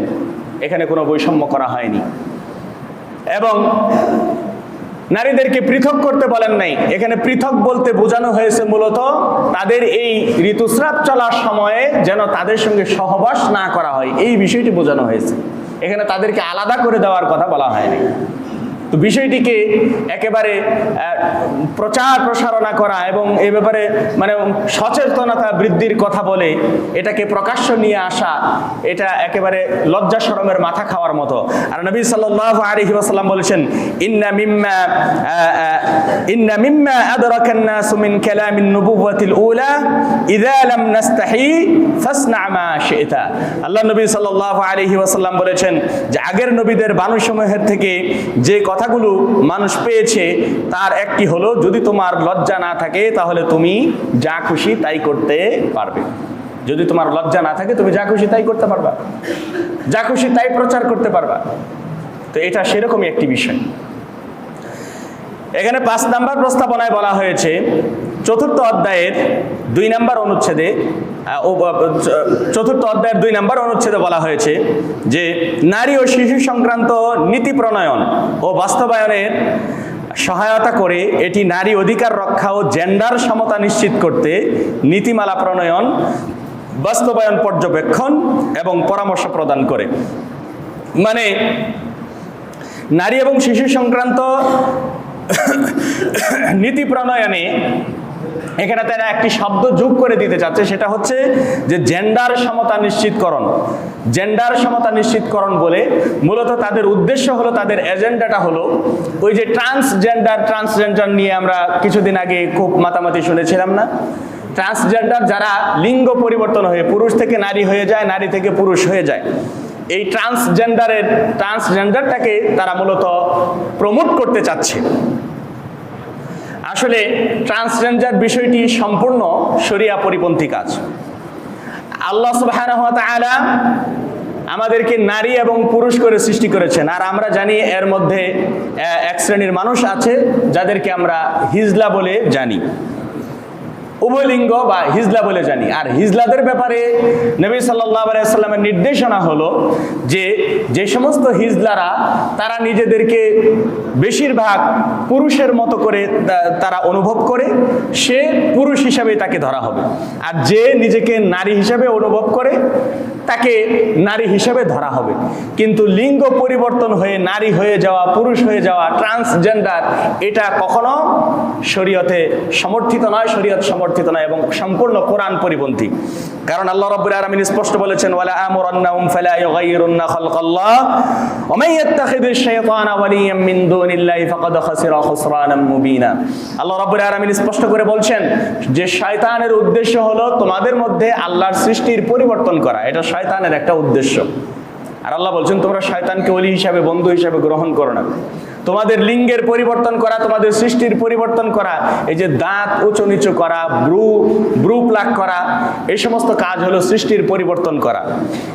এখানে কোনো বৈষম্য করা হয়নি। এবং নারীদেরকে পৃথক করতে বলেন নাই। এখানে পৃথক বলতে বোঝানো হয়েছে মূলত তাদের এই ঋতুস্রাব চলার সময়ে যেন তাদের সঙ্গে সহবাস না করা হয়, এই বিষয়টি বোঝানো হয়েছে। এখানে তাদেরকে আলাদা করে দেওয়ার কথা বলা হয়নি। তো বিষয়টিকে একেবারে প্রচার প্রসারণা করা এবং এ ব্যাপারে মানে সচেতনতা বৃদ্ধির কথা বলে এটাকে প্রকাশ্য নিয়ে আসা, এটা একেবারে লজ্জা শরমের মাথা খাওয়ার মতো। আর নবী সাল্লাল্লাহু আলাইহি ওয়াসাল্লাম বলেছেন, ইন্না মিম্মা আদরাকান নাসু মিন কালামিন নুবুওয়াতিল উলা ইযা লাম নাস্তাহি ফাসনা মা শি'তা। আল্লাহ নবী সাল্লাল্লাহু আলাইহি ওয়াসাল্লাম বলেছেন যে আগের নবীদের বাণীসমূহের থেকে যে কথাগুলো মানুষ পেয়েছে তার একটি হলো, যদি তোমার লজ্জা না থাকে তাহলে তুমি যা খুশি তাই করতে পারবে। যদি তোমার লজ্জা না থাকে তুমি যা খুশি তাই করতে পারবা, যা খুশি তাই প্রচার করতে পারবা। তো এটা সেরকমই একটি বিষয়। এখানে 5 নম্বর প্রস্তাবনায় বলা হয়েছে, 4th অধ্যায়ের 2 নম্বর অনুচ্ছেদে, 4th অধ্যায়ের 2 নম্বর অনুচ্ছেদে বলা হয়েছে যে নারী ও শিশু সংক্রান্ত নীতি প্রণয়ন ও বাস্তবায়নের সহায়তা করে এটি নারী অধিকার রক্ষা ও জেন্ডার সমতা নিশ্চিত করতে নীতিমালা প্রণয়ন, বাস্তবায়ন পর্যবেক্ষণ এবং পরামর্শ প্রদান করে। মানে নারী এবং শিশু সংক্রান্ত নীতি প্রণয়নে এখানে তারা একটি শব্দ যোগ করে দিতে চাচ্ছে, সেটা হচ্ছে যে জেন্ডার সমতা নিশ্চিতকরণ। জেন্ডার সমতা নিশ্চিতকরণ বলে মূলত তাদের উদ্দেশ্য হলো, তাদের এজেন্ডাটা হলো ওই যে ট্রান্সজেন্ডার নিয়ে আমরা কিছুদিন আগে খুব মাতামাতি শুনেছিলাম না? ট্রান্সজেন্ডার যারা লিঙ্গ পরিবর্তন হয়ে পুরুষ থেকে নারী হয়ে যায়, নারী থেকে পুরুষ হয়ে যায়, এই ট্রান্সজেন্ডারটাকে তারা মূলত প্রমোট করতে চাচ্ছে। আসলে ট্রান্সজেন্ডার বিষয়টি সম্পূর্ণ শরিয়া পরিপন্থী কাজ। আল্লাহ সুবহানাহু ওয়া তাআলা আমাদেরকে নারী এবং পুরুষ করে সৃষ্টি করেছেন, আর আমরা জানি এর মধ্যে এক শ্রেণীর মানুষ আছে যাদেরকে আমরা হিজলা বলে জানি, উভয়লিঙ্গ বা হিজলা বলে জানি। আর হিজলাদের ব্যাপারে নবী সাল্লাল্লাহু আলাইহি ওয়াসাল্লামের নির্দেশনা হলো যে যে সমস্ত হিজলারা তারা নিজেদেরকে বেশিরভাগ পুরুষের মতো করে তারা অনুভব করে, সে পুরুষ হিসাবেই তাকে ধরা হবে। আর যে নিজেকে নারী হিসাবে অনুভব করে তাকে নারী হিসাবে ধরা হবে। কিন্তু লিঙ্গ পরিবর্তন হয়ে নারী হয়ে যাওয়া, পুরুষ হয়ে যাওয়া, ট্রান্সজেন্ডার, এটা কখনো শরীয়তে সমর্থিত নয়, শরীয়ত সমর্থিত নয় এবং সম্পূর্ণ কোরআন পরিপন্থী। কারণ আল্লাহ রাব্বুল আলামিন স্পষ্ট বলেছেন, ওয়ালা আমুরান্নাহুম ফালা ইউগাইয়িরুন্না খালকাল্লাহ ওয়া মান ইয়াত্তাখিযিশ শাইতানা ওয়ালিয়্যাম মিন দুনিল্লাহি ফাকাদ খাসিরা খুসরানাম মুবিনা। আল্লাহ রাব্বুল আলামিন স্পষ্ট করে বলছেন যে শয়তানের উদ্দেশ্য হলো তোমাদের মধ্যে আল্লাহর সৃষ্টির পরিবর্তন করা, এটা শয়তানের একটা উদ্দেশ্য। আর আল্লাহ বলছেন তোমরা শয়তানকে ওলি হিসাবে, বন্ধু হিসাবে গ্রহণ করো না। তোমাদের লিঙ্গের পরিবর্তন করা, তোমাদের সৃষ্টির পরিবর্তন করা, এই যে দাঁত উঁচু নিচু করা, ব্রু প্লাক করা, এই সমস্ত কাজ হলো সৃষ্টির পরিবর্তন করা।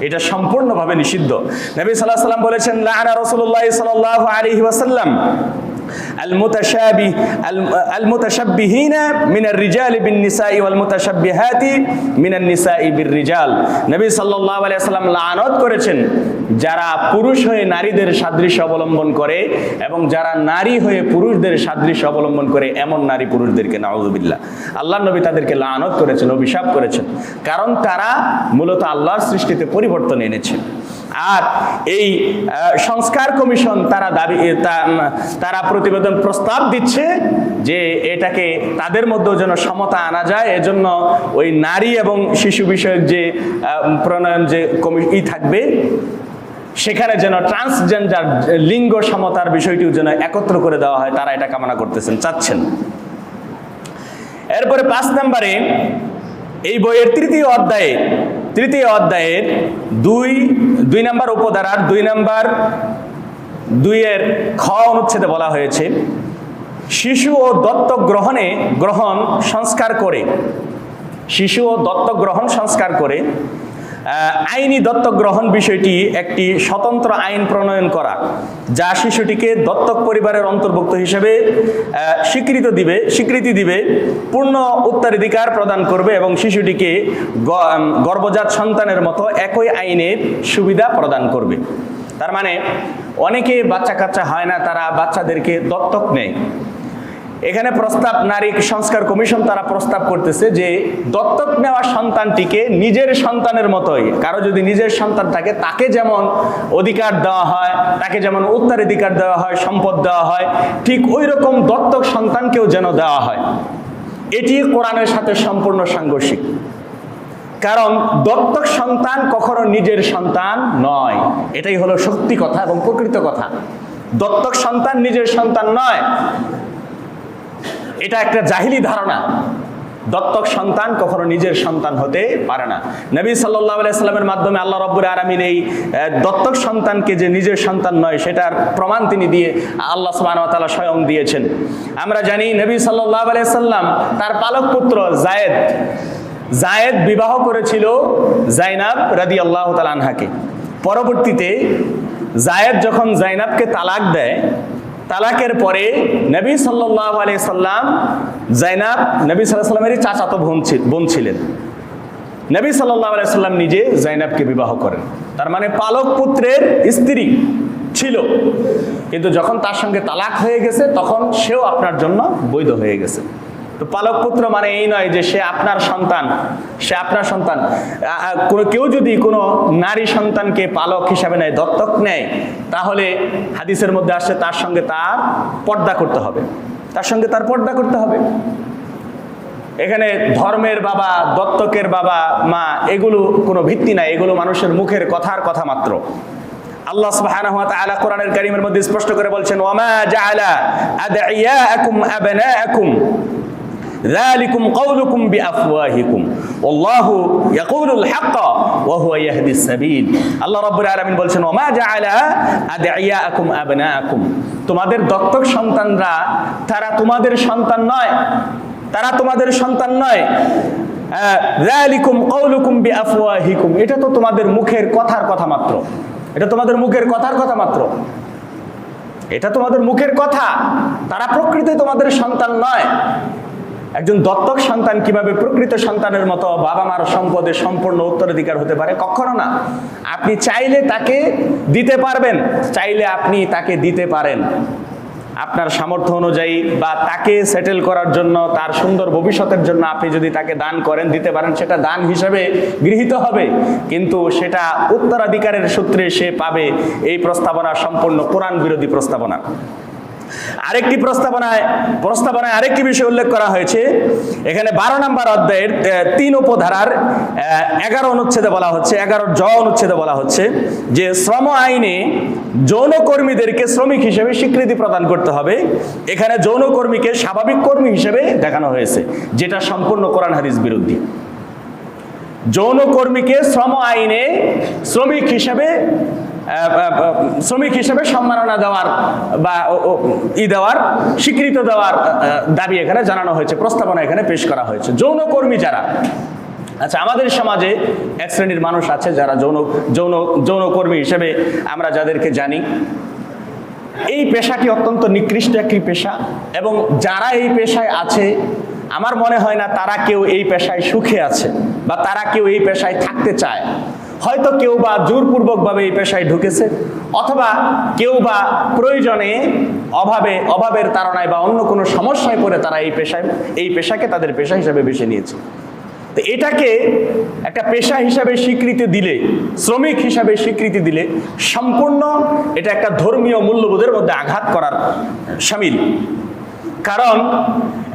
এটা সম্পূর্ণভাবে নিষিদ্ধ। নবী সাল্লাল্লাহু আলাইহি ওয়াসাল্লাম বলেছেন, লাআনা রাসূলুল্লাহ সাল্লাল্লাহু আলাইহি ওয়াসাল্লাম المتشبهين من الرجال بالنساء والمتشبهات من النساء بالرجال। নবী সাল্লাল্লাহু আলাইহি ওয়াসাল্লাম লানত করেছেন যারা পুরুষ হয়ে নারীদের সাদৃশ্য অবলম্বন করে এবং যারা নারী হয়ে পুরুষদের সাদৃশ্য অবলম্বন করে এমন নারী পুরুষদেরকে, নাউযুবিল্লাহ, আল্লাহর নবী তাদেরকে লানত করেছেন, অভিশাপ করেছেন, কারণ তারা মূলত আল্লাহর সৃষ্টিতে পরিবর্তন এনেছে। আর এই সংস্কার কমিশন তারা প্রতিবেদন প্রস্তাব দিচ্ছে যে এটাকে তাদের মধ্যেও যেন সমতা আনা যায়, এজন্য ওই নারী এবং শিশু বিষয়ক যে প্রণয়ন যে কমিটি থাকবে সেখানে যেন ট্রান্সজেন্ডার লিঙ্গ সমতার বিষয়টিও যেন একত্র করে দেওয়া হয়, তারা এটা কামনা করতেছেন, চাচ্ছেন। এরপরে 5 নম্বরে এই বইয়ের তৃতীয় অধ্যায়ের 2 নম্বর উপধারার 2 নম্বর 2-এর খ অনুচ্ছেদে বলা হয়েছে, শিশু ও দত্তক গ্রহণ সংস্কার করে আইনি দত্তক গ্রহণ বিষয়টি একটি স্বতন্ত্র আইন প্রণয়ন করা, যা শিশুটিকে দত্তক পরিবারের অন্তর্ভুক্ত হিসেবে স্বীকৃতি দিবে, পূর্ণ উত্তরাধিকার প্রদান করবে এবং শিশুটিকে গর্ভজাত সন্তানের মতো একই আইনের সুবিধা প্রদান করবে। তার মানে অনেকে বাচ্চা কাচ্চা হয় না, তারা বাচ্চাদেরকে দত্তক নেয়। এখানে প্রস্তাব, নারী সংস্কার কমিশন তারা প্রস্তাব করতেছে যে দত্তক নেওয়া সন্তানটিকে নিজের সন্তানের মতোই, কারো যদি নিজের সন্তান থাকে তাকে যেমন অধিকার দেওয়া হয়, তাকে যেমন উত্তরাধিকার দেওয়া হয়, সম্পদ দেওয়া হয়, ঠিক ওই রকম দত্তক সন্তানকেও যেন দেওয়া হয়। এটি কোরআনের সাথে সম্পূর্ণ সাংঘর্ষিক। কারণ দত্তক সন্তান কখনো নিজের সন্তান নয়, এটাই হলো সত্যি কথা এবং প্রকৃত কথা। দত্তক সন্তান নিজের সন্তান নয়, এটা একটা জাহিলি ধারণা। দত্তক সন্তান কখনো নিজের সন্তান হতে পারে না। নবী সাল্লাল্লাহু আলাইহি সাল্লামের মাধ্যমে আল্লাহ রাব্বুল আলামিন এই দত্তক সন্তানকে যে নিজের সন্তান নয় সেটার প্রমাণ তিনি দিয়ে আল্লাহ সুবহানাহু ওয়া তাআলা স্বয়ং দিয়েছেন। আমরা জানি নবী সাল্লাল্লাহু আলাইহি সাল্লাম তার পালক পুত্র জায়েদ বিবাহ করেছিল জাইনাব রাদিয়াল্লাহু তাআলা আনহাকে। পরবর্তীতে জায়েদ যখন জাইনাবকে তালাক দেয়, তালাকের পরে নবী সাল্লাল্লাহু আলাইহি সাল্লাম, জাইনাব নবী সাল্লাল্লাহু আলাইহি সাল্লামেরই চাচাতো বোন ছিলেন। নবী সাল্লাল্লাহু আলাইহি সাল্লাম নিজে জাইনাবকে বিবাহ করেন, তার মানে পালক পুত্রের স্ত্রী ছিল, কিন্তু যখন তার সঙ্গে তালাক হয়ে গেছে তখন সেও আপনার জন্য বৈধ হয়ে গেছে। তো পালক পুত্র মানে এই নয় যে সে আপনার সন্তান, সে আপনার সন্তান। কেউ যদি কোনো নারী সন্তানকে পালক হিসাবে নেয়, দত্তক নেয়, তাহলে হাদিসের মধ্যে আসছে তার সঙ্গে তার পর্দা করতে হবে, তার সঙ্গে তার পর্দা করতে হবে। এখানে ধর্মের বাবা, দত্তকের বাবা মা, এগুলো কোনো ভিত্তি নাই, এগুলো মানুষের মুখের কথার কথা মাত্র। আল্লাহ সুবহানাহু ওয়া তাআলা কোরআনের কারীমের মধ্যে স্পষ্ট করে বলছেন, ওয়ামা জাআলা আদঈয়াকুম আবনাআকুম যালিকুম কাউলুকুম বিআফওয়াহিকুম ওয়াল্লাহু ইয়াকুলুল হক ওয়া হুয়া ইয়াহদিস সাবিল। আল্লাহ রাব্বুল আলামিন বলছেন, ওমা জাআলা আদঈয়াকুম আবনাআকুম, তোমাদের দত্তক সন্তানরা তারা তোমাদের সন্তান নয়, তারা তোমাদের সন্তান নয়। যালিকুম কাউলুকুম বিআফওয়াহিকুম, এটা তো তোমাদের মুখের কথার কথা মাত্র, এটা তোমাদের মুখের কথার কথা মাত্র, এটা তোমাদের মুখের কথা, তারা প্রকৃতি তোমাদের সন্তান নয়। একজন দত্তক সন্তান কিভাবে প্রকৃত সন্তানের মতো বাবা মার সম্পদের সম্পূর্ণ উত্তরাধিকার হতে পারে? কখনো না। আপনি চাইলে তাকে দিতে পারবেন, চাইলে আপনি তাকে দিতে পারেন আপনার সামর্থ্য অনুযায়ী, বা তাকে সেটেল করার জন্য, তার সুন্দর ভবিষ্যতের জন্য আপনি যদি তাকে দান করেন, দিতে পারেন, সেটা দান হিসেবে গৃহীত হবে, কিন্তু সেটা উত্তরাধিকারের সূত্রে সে পাবে। এই প্রস্তাবনা সম্পূর্ণ কোরআন বিরোধী প্রস্তাবনা। আরেকটি প্রস্তাবনায় আরেকটি বিষয় উল্লেখ করা হয়েছে। এখানে 12 নম্বর অধ্যায়ের 3 উপধারার 11 অনুচ্ছেদে বলা হচ্ছে, 11 জ অনুচ্ছেদে বলা হচ্ছে যে শ্রম আইনে যৌনকর্মীদেরকে শ্রমিক হিসেবে স্বীকৃতি প্রদান করতে হবে। এখানে যৌনকর্মীকে স্বাভাবিক কর্মী হিসেবে দেখানো হয়েছে, যেটা সম্পূর্ণ কোরআন হাদিস বিরোধী। যৌনকর্মীকে শ্রম আইনে শ্রমিক হিসেবে সম্মাননা দেওয়ার বা স্বীকৃতি দেওয়ার দাবি এখানে জানানো হয়েছে, প্রস্তাবনা এখানে পেশ করা হয়েছে। যৌনকর্মী যারা, আচ্ছা, আমাদের সমাজে এক শ্রেণীর মানুষ আছে যারা যৌনকর্মী হিসেবে আমরা যাদেরকে জানি। এই পেশাটি অত্যন্ত নিকৃষ্ট একটি পেশা, এবং যারা এই পেশায় আছে আমার মনে হয় না তারা কেউ এই পেশায় সুখে আছে, বা তারা কেউ এই পেশায় থাকতে চায়। হয়তো কেউ বা জোরপূর্বকভাবে এই পেশায় ঢুকেছে, অথবা কেউ বা প্রয়োজনে অভাবের তাড়নায় বা অন্য কোনো সমস্যায় পড়ে তারা এই পেশাকে তাদের পেশা হিসাবে বেছে নিয়েছে। তো এটাকে একটা পেশা হিসাবে স্বীকৃতি দিলে, শ্রমিক হিসাবে স্বীকৃতি দিলে সম্পূর্ণ এটা একটা ধর্মীয় মূল্যবোধের মধ্যে আঘাত করার শামিল। কারণ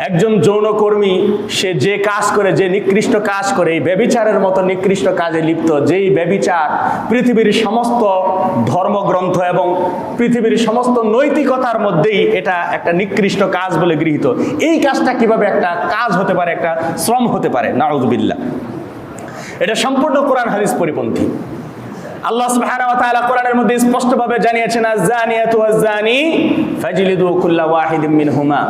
একজন যৌনকর্মী সে যে কাজ করে, যে নিকৃষ্ট কাজ করে, এই ব্যভিচারের মতো নিকৃষ্ট কাজে লিপ্ত, যেই ব্যভিচার পৃথিবীর সমস্ত ধর্মগ্রন্থ এবং পৃথিবীর সমস্ত নৈতিকতার মধ্যেই এটা একটা নিকৃষ্ট কাজ বলে গৃহীত। এই কাজটা কিভাবে একটা কাজ হতে পারে, একটা শ্রম হতে পারে? নাউযুবিল্লাহ। এটা সম্পূর্ণ কোরআন হাদিস পরিপন্থী। আল্লাহ সুবহানাহু ওয়া তাআলা কোরআনের মধ্যে স্পষ্টভাবে জানিয়েছেন, আয-যানিয়াতু ওয়াজ-যানি ফাজলিদু কুল্লা ওয়াহিদিম মিনহুমা,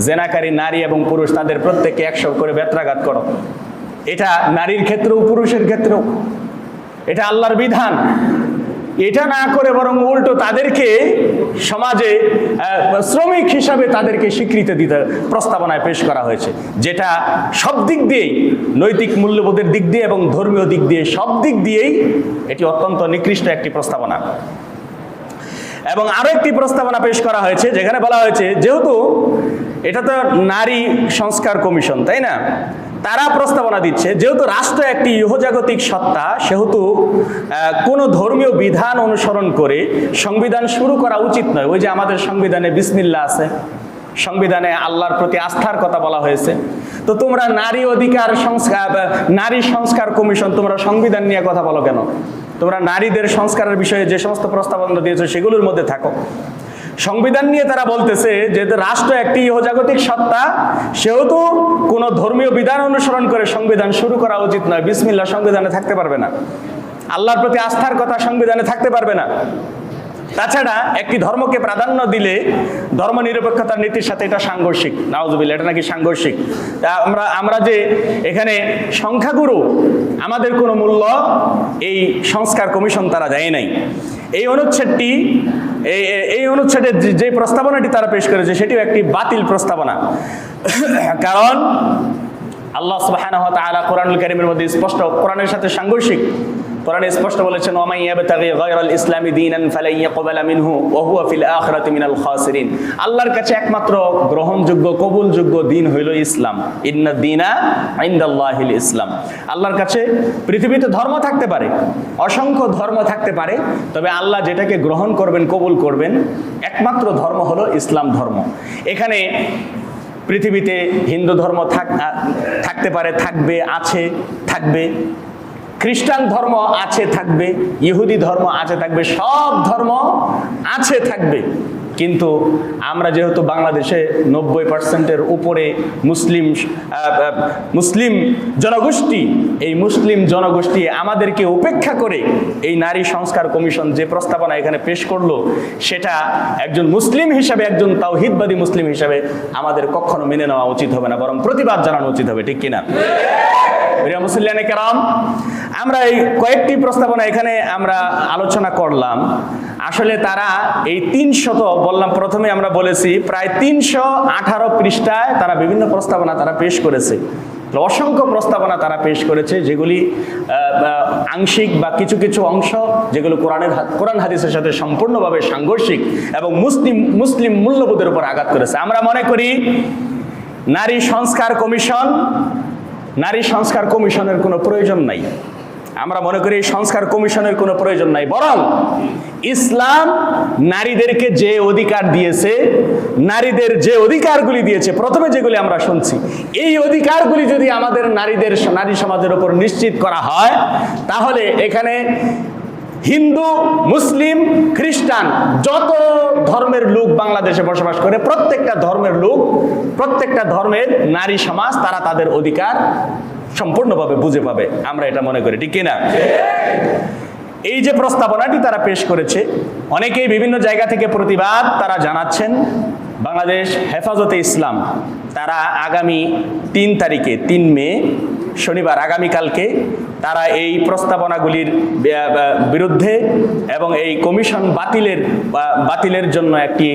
জেনাকারী নারী এবং পুরুষ তাদের প্রত্যেককে 100 করে বেত্রাঘাত করো। এটা নারীর ক্ষেত্রেও পুরুষের ক্ষেত্রেও, এটা আল্লাহর বিধান। এটা না করে বরং উল্টো তাদেরকে সমাজে শ্রমিক হিসাবে তাদেরকে স্বীকৃতি দিতে প্রস্তাবনায় পেশ করা হয়েছে, যেটা সব দিক দিয়েই, নৈতিক মূল্যবোধের দিক দিয়ে এবং ধর্মীয় দিক দিয়ে, সব দিক দিয়েই এটি অত্যন্ত নিকৃষ্ট একটি প্রস্তাবনা। এবং আরো একটি প্রস্তাবনা পেশ করা হয়েছে, যেখানে বলা হয়েছে যেহেতু এটা তো নারী সংস্কার কমিশন, তাই না, তারা প্রস্তাবনা দিচ্ছে যেহেতু রাষ্ট্র একটি ইহজাগতিক সত্তা, সেহেতু কোনো ধর্মীয় বিধান অনুসরণ করে সংবিধান শুরু করা উচিত নয়। ওই যে আমাদের সংবিধানে বিসমিল্লাহ আছে, সংবিধানে আল্লাহর প্রতি আস্থার কথা বলা হয়েছে, তো তোমরা নারী অধিকার নারী সংস্কার কমিশন তোমরা সংবিধান নিয়ে কথা বলো কেন? তোমরা নারীদের সংস্কারের বিষয়ে যে সমস্ত প্রস্তাবনা দিয়েছো সেগুলোর মধ্যে থাকো। সংবিধান নিয়ে তারা বলতেছে যে রাষ্ট্র একটি ইহজাগতিক সত্তা, সেহেতু কোনো ধর্মীয় বিধান অনুসরণ করে সংবিধান শুরু করা উচিত নয়। বিসমিল্লাহ সংবিধানে থাকতে পারবে না, আল্লাহর প্রতি আস্থার কথা সংবিধানে থাকতে পারবে না। তাছাড়া একটি ধর্মকে প্রাধান্য দিলে ধর্মনিরপেক্ষতার নীতির সাথে এটা সাংঘর্ষিক। নাউজুবিল্লাহ, এটা নাকি সাংঘর্ষিক। তা আমরা যে এখানে সংখ্যাগুরু, আমাদের কোনো মূল্য এই সংস্কার কমিশন তারা দেয় নাই। এই অনুচ্ছেদের যে প্রস্তাবনাটি তারা পেশ করেছে সেটিও একটি বাতিল প্রস্তাবনা। কারণ আল্লাহ সুবহানাহু ওয়া তাআলা কোরআনুল কারীমের মধ্যে স্পষ্ট, কোরআনের সাথে সাংঘর্ষিক, কোরআনে স্পষ্ট বলেছেন ওয়ামান ইয়াবতাগি গায়রাল ইসলামি দীনান ফালান ইয়াকবালা মিনহু ওয়া হুয়া ফিল আখিরাতি মিনাল খাসিরিন। আল্লাহর কাছে একমাত্র গ্রহণযোগ্য কবুলযোগ্য দিন হইল ইসলাম। ইন্নাদ দীনা ইনদাল্লাহিল ইসলাম। আল্লাহর কাছে পৃথিবীতে ধর্ম থাকতে পারে, অসংখ্য ধর্ম থাকতে পারে, তবে আল্লাহ যেটাকে গ্রহণ করবেন, কবুল করবেন, একমাত্র ধর্ম হলো ইসলাম ধর্ম। এখানে পৃথিবীতে হিন্দু ধর্ম থাকতে পারে, থাকবে, আছে, থাকবে, খ্রিস্টান ধর্ম আছে, থাকবে, ইহুদি ধর্ম আছে, থাকবে, সব ধর্ম আছে, থাকবে। কিন্তু আমরা যেহেতু বাংলাদেশে 90%-এর উপরে মুসলিম জনগোষ্ঠী, এই মুসলিম জনগোষ্ঠী আমাদেরকে উপেক্ষা করে এই নারী সংস্কার কমিশন যে প্রস্তাবনা এখানে পেশ করলো, সেটা একজন মুসলিম হিসাবে, একজন তাওহীদবাদী মুসলিম হিসাবে আমাদের কখনো মেনে নেওয়া উচিত হবে না, বরং প্রতিবাদ জানানো উচিত হবে, ঠিক কিনা? প্রিয় মুসলিয়ানে কেরাম, আমরা এই কয়েকটি প্রস্তাবনা এখানে আমরা আলোচনা করলাম। আসলে তারা এই 300, বললাম প্রথমে আমরা বলেছি, প্রায় 318 পৃষ্ঠায় তারা বিভিন্ন প্রস্তাবনা তারা পেশ করেছে। অসংখ্য প্রস্তাবনা তারা পেশ করেছে, যেগুলি আংশিক বা কিছু কিছু অংশ যেগুলো কোরআন হাদিসের সাথে সম্পূর্ণভাবে সাংঘর্ষিক এবং মুসলিম মূল্যবোধের উপর আঘাত করেছে। আমরা মনে করি নারী সংস্কার কমিশনের কোনো প্রয়োজন নাই। আমরা মনে করি সংস্কার কমিশনের কোনো প্রয়োজন নাই, বরং ইসলাম নারীদেরকে যে অধিকার দিয়েছে, নারীদের যে অধিকারগুলি দিয়েছে, প্রথমে যেগুলি আমরা শুনছি, এই অধিকারগুলি যদি আমাদের নারী সমাজের উপর নিশ্চিত করা হয়, তাহলে এখানে হিন্দু, মুসলিম, খ্রিস্টান, যত ধর্মের লোক বাংলাদেশে বসবাস করে, প্রত্যেকটা ধর্মের লোক, প্রত্যেকটা ধর্মের নারী সমাজ তারা তাদের অধিকার সম্পূর্ণভাবে বুঝে পাবে। আমরা এটা মনে করি, ঠিক কিনা? এই যে প্রস্তাবনাটি তারা পেশ করেছে, অনেকেই বিভিন্ন জায়গা থেকে প্রতিবাদ তারা জানাচ্ছেন। বাংলাদেশ হেফাজতে ইসলাম তারা আগামী 3 তারিখে, 3 মে শনিবার, আগামীকালকে তারা এই প্রস্তাবনাগুলির বিরুদ্ধে এবং এই কমিশন বাতিলের জন্য একটি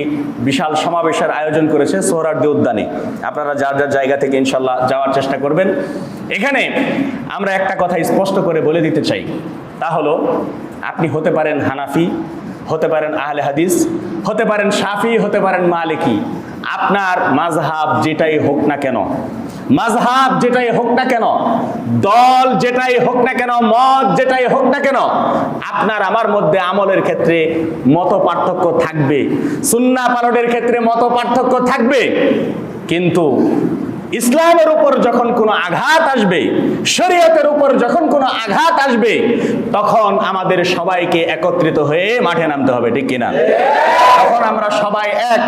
বিশাল সমাবেশের আয়োজন করেছে সোহরাওয়ার্দী উদ্যানে। আপনারা যার যার জায়গা থেকে ইনশাল্লাহ যাওয়ার চেষ্টা করবেন। এখানে আমরা একটা কথা স্পষ্ট করে বলে দিতে চাই, তা হলো আপনি হতে পারেন হানাফি, হতে পারেন আহলে হাদিস, হতে পারেন শাফি, হতে পারেন মালিকি। আপনার মাযহাব যেটাই হোক না কেন, মাযহাব যেটাই হোক না কেন, দল যেটাই হোক না কেন, মত যেটাই হোক না কেন, আপনার আমার মধ্যে আমলের ক্ষেত্রে মত পার্থক্য থাকবে, সুন্নাহ পালনের ক্ষেত্রে মত পার্থক্য থাকবে, কিন্তু ইসলামের উপর যখন কোনো আঘাত আসবে, শরীয়তের উপর যখন কোনো আঘাত আসবে, তখন আমাদের সবাইকে একত্রিত হয়ে মাঠে নামতে হবে, ঠিক কিনা? তখন আমরা সবাই এক।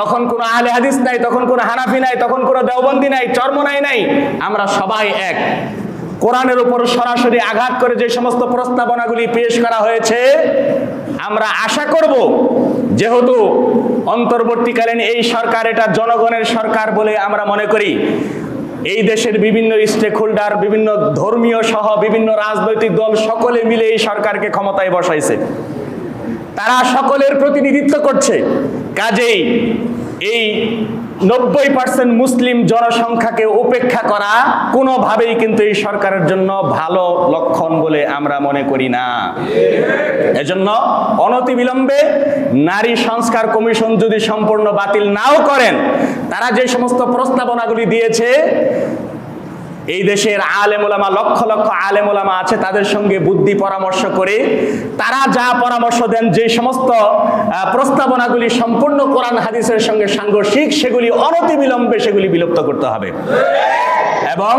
তখন কোনো আহলে হাদিস নাই, তখন কোনো হানাফি নাই, তখন কোনো দেওবন্দি নাই, চরমনাই নাই, আমরা সবাই এক। কোরআনের উপর সরাসরি আঘাত করে যে সমস্ত প্রস্তাবনাগুলি পেশ করা হয়েছে, আমরা আশা করব, যেহেতু অন্তর্বর্তীকালীন এই সরকার এটা জনগণের সরকার বলে আমরা মনে করি, এই দেশের বিভিন্ন স্টেক হোল্ডার, বিভিন্ন ধর্মীয় সহ বিভিন্ন রাজনৈতিক দল সকলে মিলে এই সরকারকে ক্ষমতায় বসাইছে, তারা সকলের প্রতিনিধিত্ব করছে। কাজেই এই 90% মুসলিম জনসংখ্যাকে উপেক্ষা করা কোনোভাবেই কিন্তু এই সরকারের জন্য ভালো লক্ষণ বলে আমরা মনে করি না। এজন্য অনতিবিলম্বে নারী সংস্কার কমিশন যদি সম্পূর্ণ বাতিল নাও করেন, তারা যে সমস্ত প্রস্তাবনাগুলি দিয়েছে, এই দেশের আলেম ওলামা, লক্ষ লক্ষ আলেম ওলামা আছে, তাদের সঙ্গে বুদ্ধি পরামর্শ করে তারা যা পরামর্শ দেন, যে সমস্ত প্রস্তাবনাগুলি সম্পূর্ণ কোরআন হাদিসের সঙ্গে সাংঘর্ষিক, সেগুলি অনতিবিলম্বে সেগুলি বিলুপ্ত করতে হবে। এবং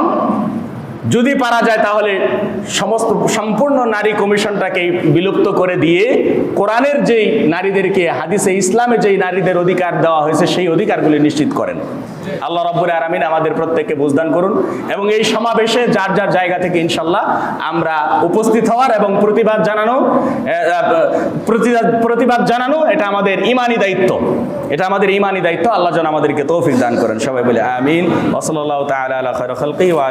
যদি পারা যায় তাহলে সম্পূর্ণ নারী কমিশনটাকে বিলুপ্ত করে দিয়ে কোরআনের যেই নারীদেরকে, হাদিসে ইসলামে যেই নারীদের অধিকার দেওয়া হয়েছে সেই অধিকারগুলি নিশ্চিত করেন। আল্লাহ রাব্বুল আলামিন আমাদের প্রত্যেককে বুঝদান করুন। এবং এই সমাবেশে যার যার জায়গা থেকে ইনশাল্লাহ আমরা উপস্থিত হওয়ার এবং প্রতিবাদ জানানো এটা আমাদের ঈমানি দায়িত্ব, এটা আমাদের ঈমানি দায়িত্ব। আল্লাহ যেন আমাদেরকে তৌফিক দান করেন। সবাই বলে আমিন। ওয়া সাল্লাল্লাহু তাআলা আলা খায়রি খালকিহি ওয়া আলা